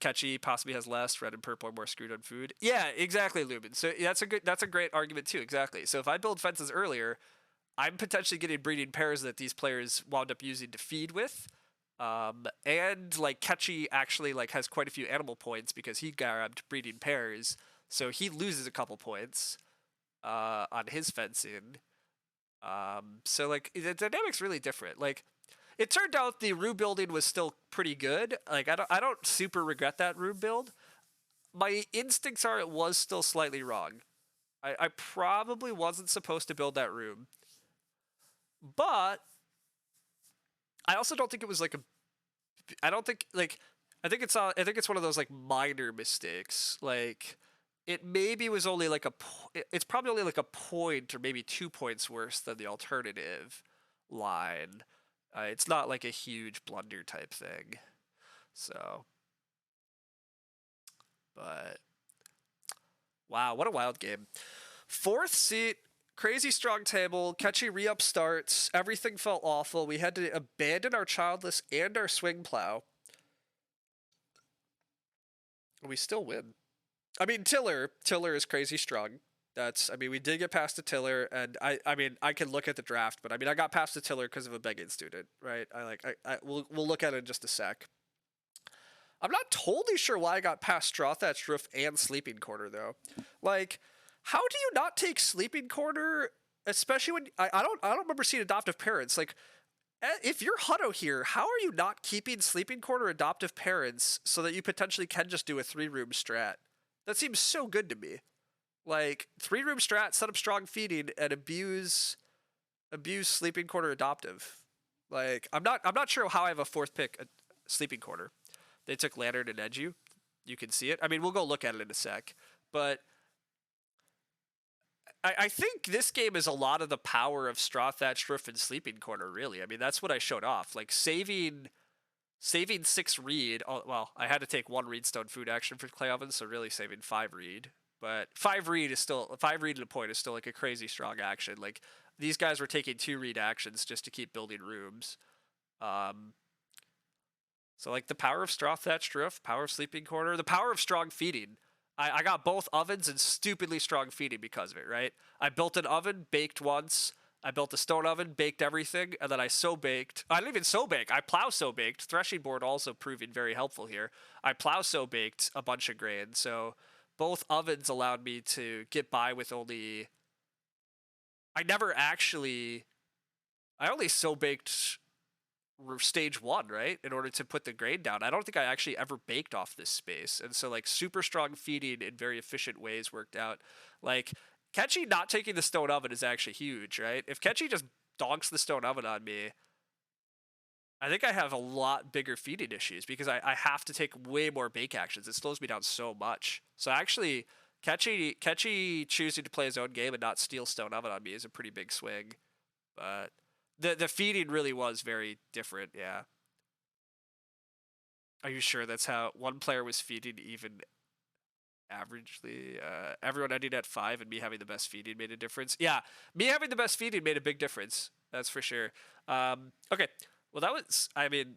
Catchy possibly has less. Red and purple are more screwed on food. Yeah, exactly, Lubin. So that's a great argument too. Exactly. So if I build fences earlier, I'm potentially getting breeding pairs that these players wound up using to feed with. And like Catchy actually like has quite a few animal points because he grabbed breeding pairs, so he loses a couple points on his fencing. So like the dynamic's really different. Like it turned out the room building was still pretty good. Like I don't super regret that room build. My instincts are it was still slightly wrong. I probably wasn't supposed to build that room. But I also don't think it was like a I don't think like I think it's one of those like minor mistakes. Like it maybe was only like it's probably only like a point or maybe 2 points worse than the alternative line. It's not like a huge blunder type thing. So But wow, what a wild game. Fourth seat, crazy strong table, catchy re-up starts, everything felt awful. We had to abandon our childless and our swing plow. We still win. I mean, Tiller is crazy strong. I mean, we did get past the Tiller, and I mean, I can look at the draft, but I mean, I got past the Tiller because of a begging student, right? We'll look at it in just a sec. I'm not totally sure why I got past Straw Thatched Roof and Sleeping Quarter though. Like, how do you not take Sleeping Quarter, especially when I don't remember seeing adoptive parents. Like, if you're Hutto here, how are you not keeping Sleeping Quarter adoptive parents so that you potentially can just do a 3-room strat? That seems so good to me. Like, 3-room strat, set up strong feeding, and abuse Sleeping Quarter adoptive. Like, I'm not sure how I have a fourth pick Sleeping Quarter. They took Lantern and Edu. You can see it. I mean, we'll go look at it in a sec. But I think this game is a lot of the power of Straw Thatched Roof and Sleeping Corner, really. I mean, that's what I showed off. Like, saving 6 reed. Oh, well, I had to take 1 reedstone food action for Clay Oven, so really saving 5 reed. But 5 reed and a point is still like a crazy strong action. Like, these guys were taking 2 reed actions just to keep building rooms. So, like, the power of Straw Thatched Roof, power of Sleeping Corner, the power of strong feeding. I got both ovens and stupidly strong feeding because of it, right? I built an oven, baked once. I built a stone oven, baked everything, and then I baked. I didn't even bake. I plow baked. Threshing board also proving very helpful here. I plow baked a bunch of grain, so both ovens allowed me to get by with only. I only baked stage 1, right, in order to put the grain down. I don't think I actually ever baked off this space, and so, like, super strong feeding in very efficient ways worked out. Like, Ketchy not taking the stone oven is actually huge, right? If Ketchy just donks the stone oven on me, I think I have a lot bigger feeding issues because I have to take way more bake actions. It slows me down so much. So actually, Ketchy choosing to play his own game and not steal stone oven on me is a pretty big swing. But the feeding really was very different, yeah. Are you sure that's how one player was feeding even averagely? Everyone ending at 5 and me having the best feeding made a difference. Yeah, me having the best feeding made a big difference. That's for sure. Okay, well, that was, I mean,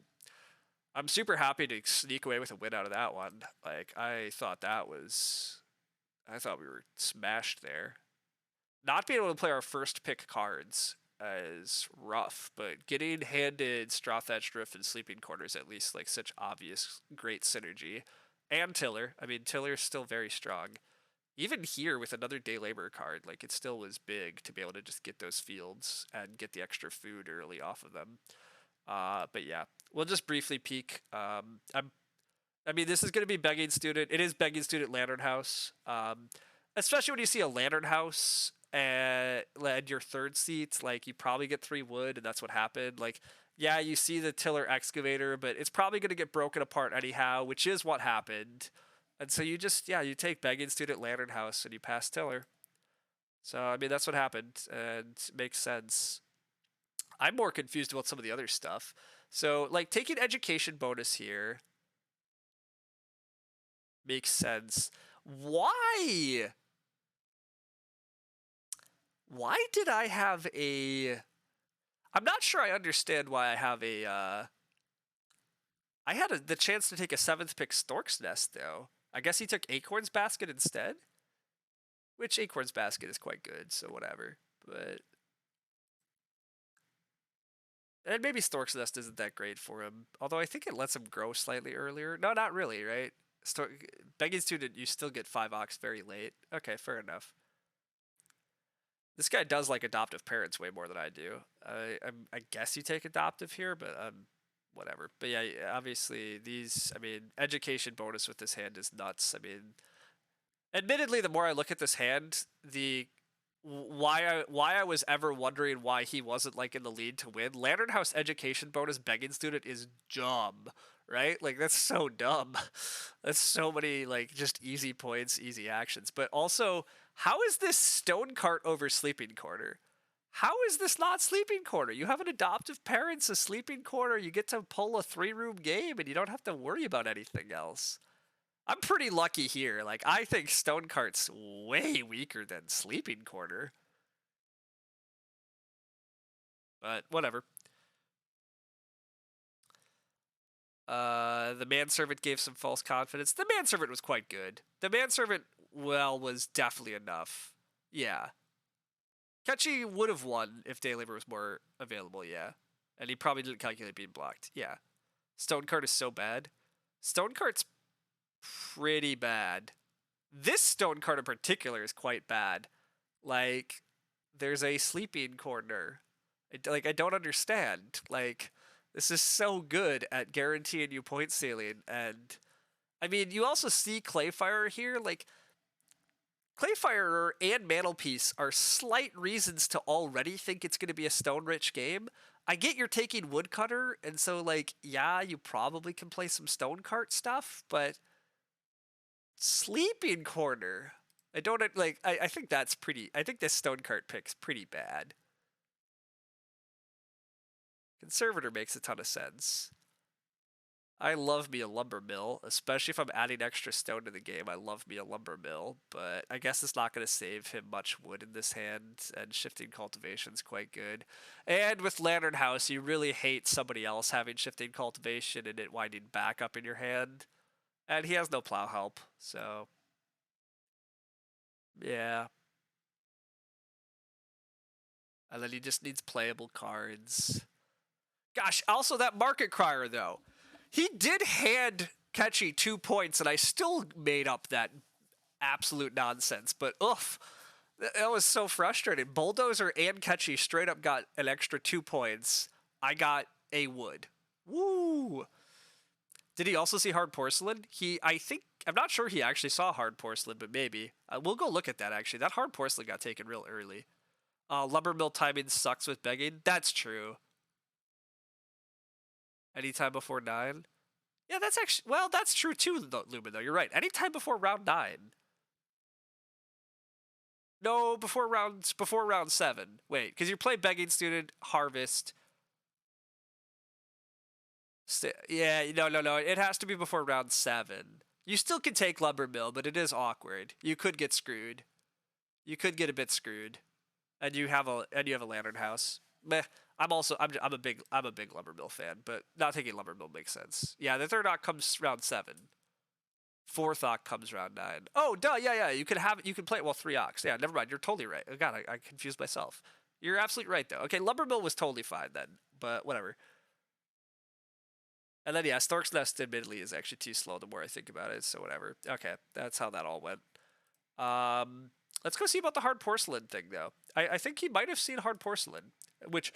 I'm super happy to sneak away with a win out of that one. Like, I thought we were smashed there. Not being able to play our first pick cards is rough, but getting handed Straw Thatched Roof and Sleeping Quarters at least, like, such obvious great synergy. And Tiller. I mean, Tiller's still very strong. Even here with another day labor card, like, it still was big to be able to just get those fields and get the extra food early off of them. But yeah, we'll just briefly peek. I mean, this is going to be Begging Student. It is Begging Student Lantern House. Especially when you see a Lantern House and your third seat, like, you probably get 3 wood, and that's what happened. Like, yeah, you see the Tiller Excavator, but it's probably going to get broken apart anyhow, which is what happened. And so you take Begging Student Lantern House and you pass Tiller. So, I mean, that's what happened, and makes sense. I'm more confused about some of the other stuff. So, like, taking education bonus here makes sense. Why? Why did I have a... I'm not sure I understand why I have a... I had the chance to take a 7th pick Stork's Nest, though. I guess he took Acorn's Basket instead? Which Acorn's Basket is quite good, so whatever. But... And maybe Stork's Nest isn't that great for him. Although I think it lets him grow slightly earlier. No, not really, right? Begging Student, you still get 5 ox very late. Okay, fair enough. This guy does like adoptive parents way more than I do. I guess you take adoptive here, but whatever. But yeah, obviously I mean, education bonus with this hand is nuts. I mean, admittedly, the more I look at this hand, why I was ever wondering why he wasn't, like, in the lead to win. Lantern House education bonus Begging Student is dumb, right? Like, that's so dumb. That's so many, like, just easy points, easy actions. But also, how is this Stone Cart over Sleeping Corner? How is this not Sleeping Corner? You have an adoptive parents, a Sleeping Corner, you get to pull a 3-room game, and you don't have to worry about anything else. I'm pretty lucky here. Like, I think Stonecart's way weaker than Sleeping Corner. But whatever. The manservant gave some false confidence. The manservant was quite good. The manservant, well, was definitely enough. Yeah. Catchy would have won if Daylabor was more available, yeah. And he probably didn't calculate being blocked. Yeah. Stonecart is so bad. Stonecart's pretty bad. This Stonecart in particular is quite bad. Like, there's a sleeping corner. I don't understand. Like, this is so good at guaranteeing you point stealing. And, I mean, you also see Clayfire here. Like, Clayfire and Mantelpiece are slight reasons to already think it's going to be a stone-rich game. I get you're taking Woodcutter, and so, like, yeah, you probably can play some Stonecart stuff, but Sleeping Corner. I don't, like, I think that's pretty, I think this Stonecart pick's pretty bad. Conservator makes a ton of sense. I love me a lumber mill, especially if I'm adding extra stone to the game. I love me a lumber mill, but I guess it's not going to save him much wood in this hand, and shifting cultivation's quite good. And with Lantern House, you really hate somebody else having shifting cultivation and it winding back up in your hand. And he has no plow help, so yeah. And then he just needs playable cards. Gosh, also that Market Crier, though. He did hand Catchy 2 points, and I still made up that absolute nonsense. But oof, that was so frustrating. Bulldozer and Catchy straight up got an extra 2 points. I got a wood. Woo! Did he also see Hard Porcelain? I'm not sure he actually saw Hard Porcelain, but maybe. We'll go look at that, actually. That Hard Porcelain got taken real early. Lumber Mill timing sucks with begging. That's true. Anytime before 9. Yeah, that's actually, well, that's true too, Lumen, though. You're right. Anytime before round 9. No, before round 7. Wait, because you play Begging Student, Harvest. Yeah, no. It has to be before round 7. You still can take Lumber Mill, but it is awkward. You could get screwed. You could get a bit screwed, and you have a Lantern House. Meh. I'm a big Lumber Mill fan, but not taking Lumber Mill makes sense. Yeah, the third Oct comes round 7. Fourth Oct comes round 9. Oh, duh, yeah. You can play it, well, 3 Octs. Yeah, never mind. You're totally right. Oh, God, I confused myself. You're absolutely right, though. Okay, Lumber Mill was totally fine then, but whatever. And then, yeah, Stork's Nest, admittedly, is actually too slow the more I think about it, so whatever. Okay, that's how that all went. Let's go see about the Hard Porcelain thing, though. I think he might have seen Hard Porcelain, which,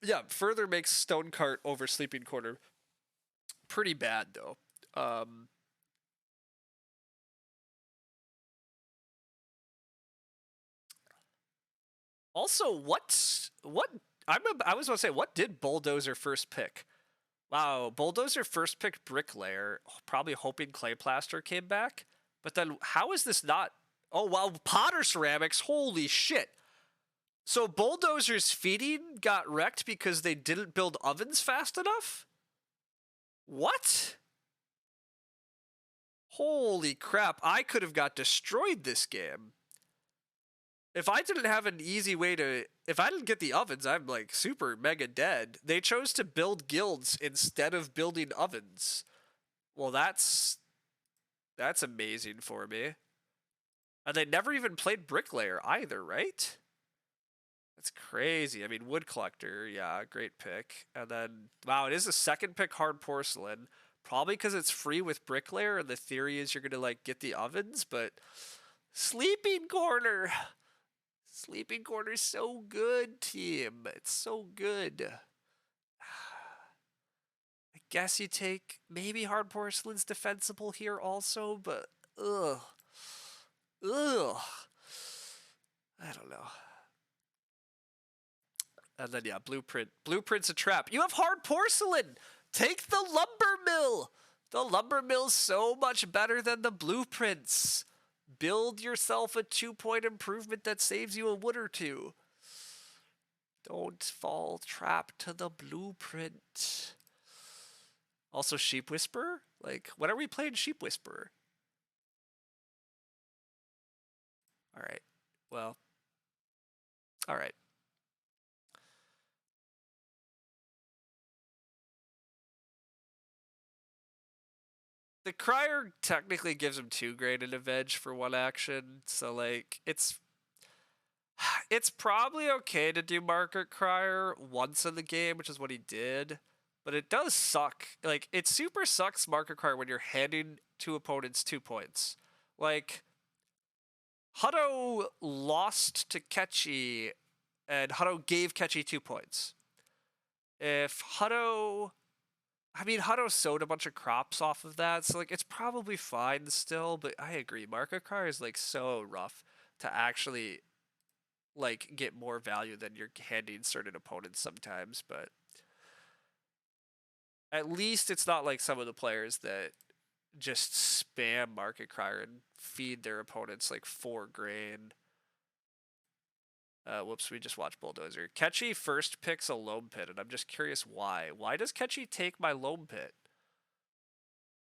yeah, further makes Stonecart over Sleeping Corner pretty bad, though. Also, I was going to say, what did Bulldozer first pick? Wow, Bulldozer first picked Bricklayer, probably hoping Clay Plaster came back. But then, how is this not? Oh wow, Potter Ceramics, holy shit! So Bulldozer's feeding got wrecked because they didn't build ovens fast enough? What? Holy crap, I could have got destroyed this game. If I didn't have an easy way to, if I didn't get the ovens, I'm like super mega dead. They chose to build guilds instead of building ovens. Well, that's amazing for me. And they never even played Bricklayer either, right? That's crazy. I mean, Wood Collector, yeah, great pick. And then, wow, it is the second pick, Hard Porcelain. Probably because it's free with Bricklayer, and the theory is you're gonna like get the ovens, but Sleeping Corner. Sleeping Corner's so good, team. It's so good. I guess you take maybe Hard Porcelain's defensible here also, but ugh. I don't know. And then yeah, Blueprint. Blueprint's a trap. You have Hard Porcelain. Take the Lumber Mill. The Lumber Mill's so much better than the Blueprints. Build yourself a 2-point improvement that saves you a wood or 2. Don't fall trap to the Blueprint. Also, Sheep Whisperer? Like, when are we playing Sheep Whisperer? All right. Well, all right. The Crier technically gives him 2 great and a veg for 1 action, so like it's probably okay to do Market Crier once in the game, which is what he did. But it does suck. Like, it super sucks Market Crier when you're handing two opponents 2 points. Like, Hutto lost to Ketchy, and Hutto gave Ketchy 2 points. If Hutto. I mean, Hutto sowed a bunch of crops off of that, so, like, it's probably fine still, but I agree. Market Crier is, like, so rough to actually like get more value than you're handing certain opponents sometimes, but at least it's not like some of the players that just spam Market Crier and feed their opponents like 4 grain. Whoops, we just watched Bulldozer. Ketchy first picks a Loam Pit, and I'm just curious why. Why does Ketchy take my Loam Pit?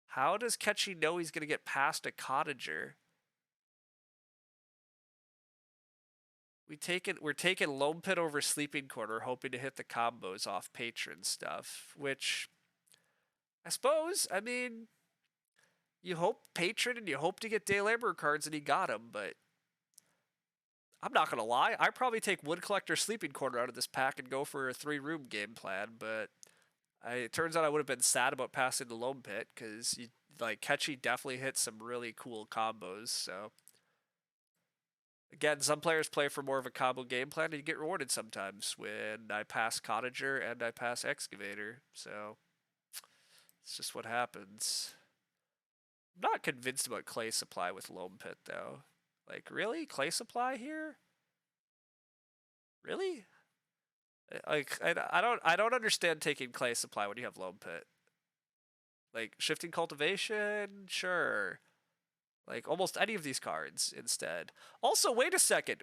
How does Ketchy know he's going to get past a Cottager? We're taking Loam Pit over Sleeping Quarter, hoping to hit the combos off Patron stuff, which I suppose, I mean, you hope Patron and you hope to get Day Laborer cards, and he got them, but I'm not going to lie. I probably take Wood Collector Sleeping Quarter out of this pack and go for a 3-room game plan, but it turns out I would have been sad about passing the Loam Pit, because like Ketchy definitely hit some really cool combos, so. Again, some players play for more of a combo game plan, and you get rewarded sometimes when I pass Cottager and I pass Excavator, so it's just what happens. I'm not convinced about Clay Supply with Loam Pit, though. Like, really? Clay Supply here? Really? Like, I don't understand taking Clay Supply when you have Loam Pit. Like, Shifting Cultivation? Sure. Like, almost any of these cards instead. Also, wait a second.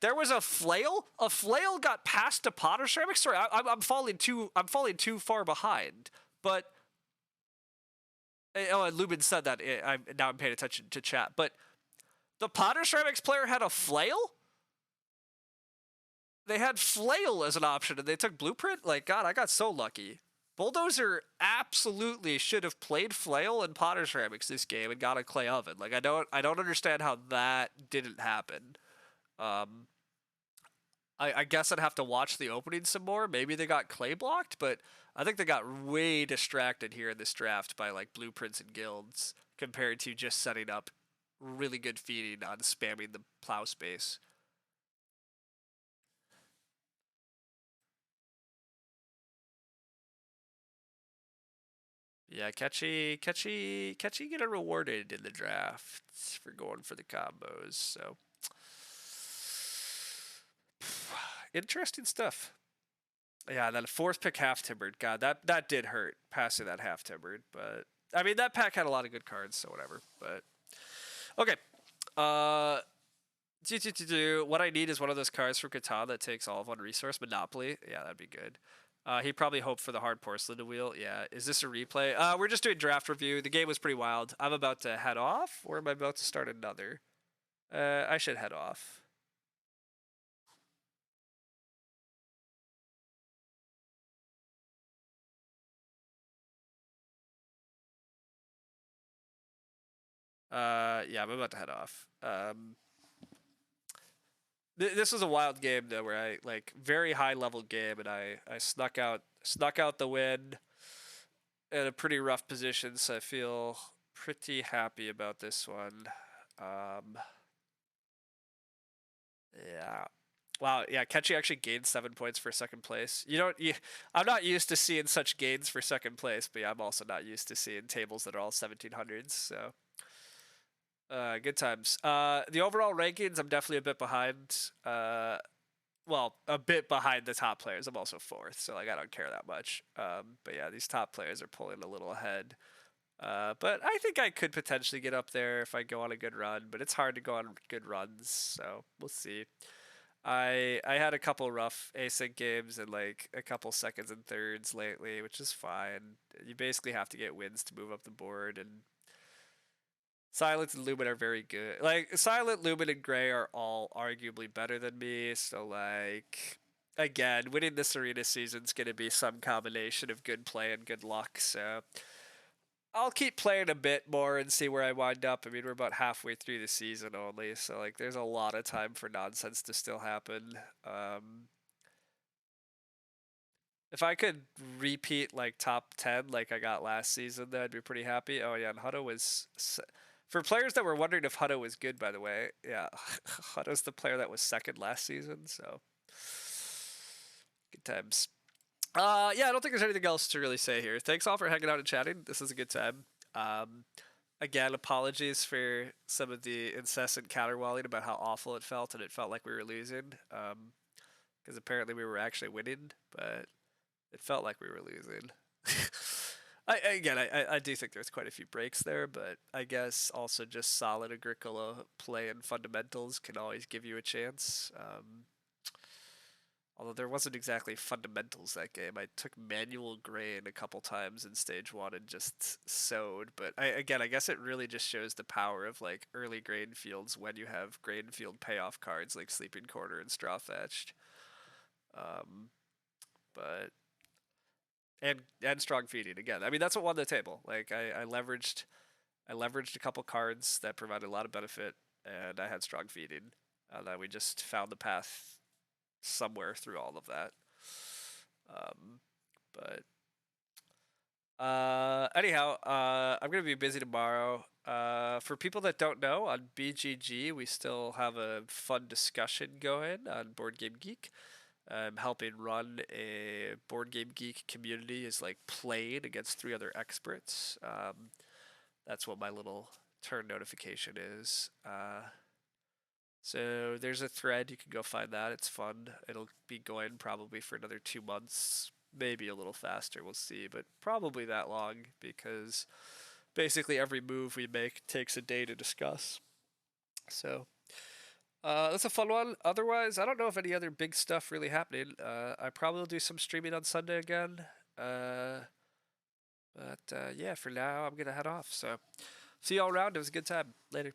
There was a flail. A flail got past a Potter Ceramic. Sorry, I'm falling too far behind. But oh, and Lubin said that. Now I'm paying attention to chat. But the Potter Ceramics player had a flail. They had flail as an option, and they took blueprint. Like, God, I got so lucky. Bulldozer absolutely should have played flail and Potter Ceramics this game and got a clay oven. Like, I don't understand how that didn't happen. I guess I'd have to watch the opening some more. Maybe they got clay blocked, but I think they got way distracted here in this draft by like blueprints and guilds compared to just setting up really good feeding on spamming the plow space. Yeah, Catchy getting rewarded in the draft for going for the combos. So interesting stuff. Yeah, that 4th pick half timbered. God, that did hurt passing that half timbered, but I mean that pack had a lot of good cards, so whatever. But okay, what I need is one of those cards from Catan that takes all of one resource. Monopoly, yeah, that'd be good. He probably hoped for the hard porcelain to wheel. Yeah, is this a replay? We're just doing draft review. The game was pretty wild. I'm about to head off, or am I about to start another? I should head off. Yeah, I'm about to head off. This was a wild game though, where I like very high level game, and I snuck out the win in a pretty rough position. So I feel pretty happy about this one. Yeah. Wow, yeah, Ketchy actually gained 7 points for second place. I'm not used to seeing such gains for second place, but yeah, I'm also not used to seeing tables that are all 1700s. So, good times. The overall rankings, I'm definitely a bit behind. Well, a bit behind the top players. I'm also 4th, so like I don't care that much. But yeah, these top players are pulling a little ahead. But I think I could potentially get up there if I go on a good run, but it's hard to go on good runs, so we'll see. I had a couple rough async games and like a couple seconds and thirds lately, which is fine. You basically have to get wins to move up the board, and Silence and Lumen are very good. Like Silent, Lumen, and Gray are all arguably better than me. So like, again, winning this arena season is gonna be some combination of good play and good luck. So I'll keep playing a bit more and see where I wind up. I mean, we're about halfway through the season only, so like, there's a lot of time for nonsense to still happen. If I could repeat like top 10 like I got last season, then I'd be pretty happy. Oh yeah, and Hutto was for players that were wondering if Hutto was good, by the way. Yeah, Hutto's the player that was second last season, so good times. Yeah, I don't think there's anything else to really say here. Thanks all for hanging out and chatting. This was a good time. Um, Again, apologies for some of the incessant caterwauling about how awful it felt, and it felt like we were losing. Because apparently we were actually winning, but it felt like we were losing. I do think there's quite a few breaks there, but I guess also just solid Agricola play and fundamentals can always give you a chance. Although there wasn't exactly fundamentals that game. I took manual grain a couple times in stage one and just sowed. But I guess it really just shows the power of like early grain fields when you have grain field payoff cards like Sleeping Quarter and Straw Fetched. Um, but and strong feeding again. I mean that's what won the table. Like I leveraged a couple cards that provided a lot of benefit, and I had strong feeding. And then we just found the path somewhere through all of that. Um, but anyhow, I'm gonna be busy tomorrow. For people that don't know, on BGG we still have a fun discussion going on Board Game Geek. I'm helping run a Board Game Geek community is like playing against three other experts. That's what my little turn notification is. So there's a thread, you can go find that. It's fun. It'll be going probably for another 2 months, maybe a little faster, we'll see, but probably that long because basically every move we make takes a day to discuss. So that's a fun one. Otherwise, I don't know if any other big stuff really happening. I probably will do some streaming on Sunday again. But yeah, for now I'm gonna head off. So see you all around. It was a good time. Later.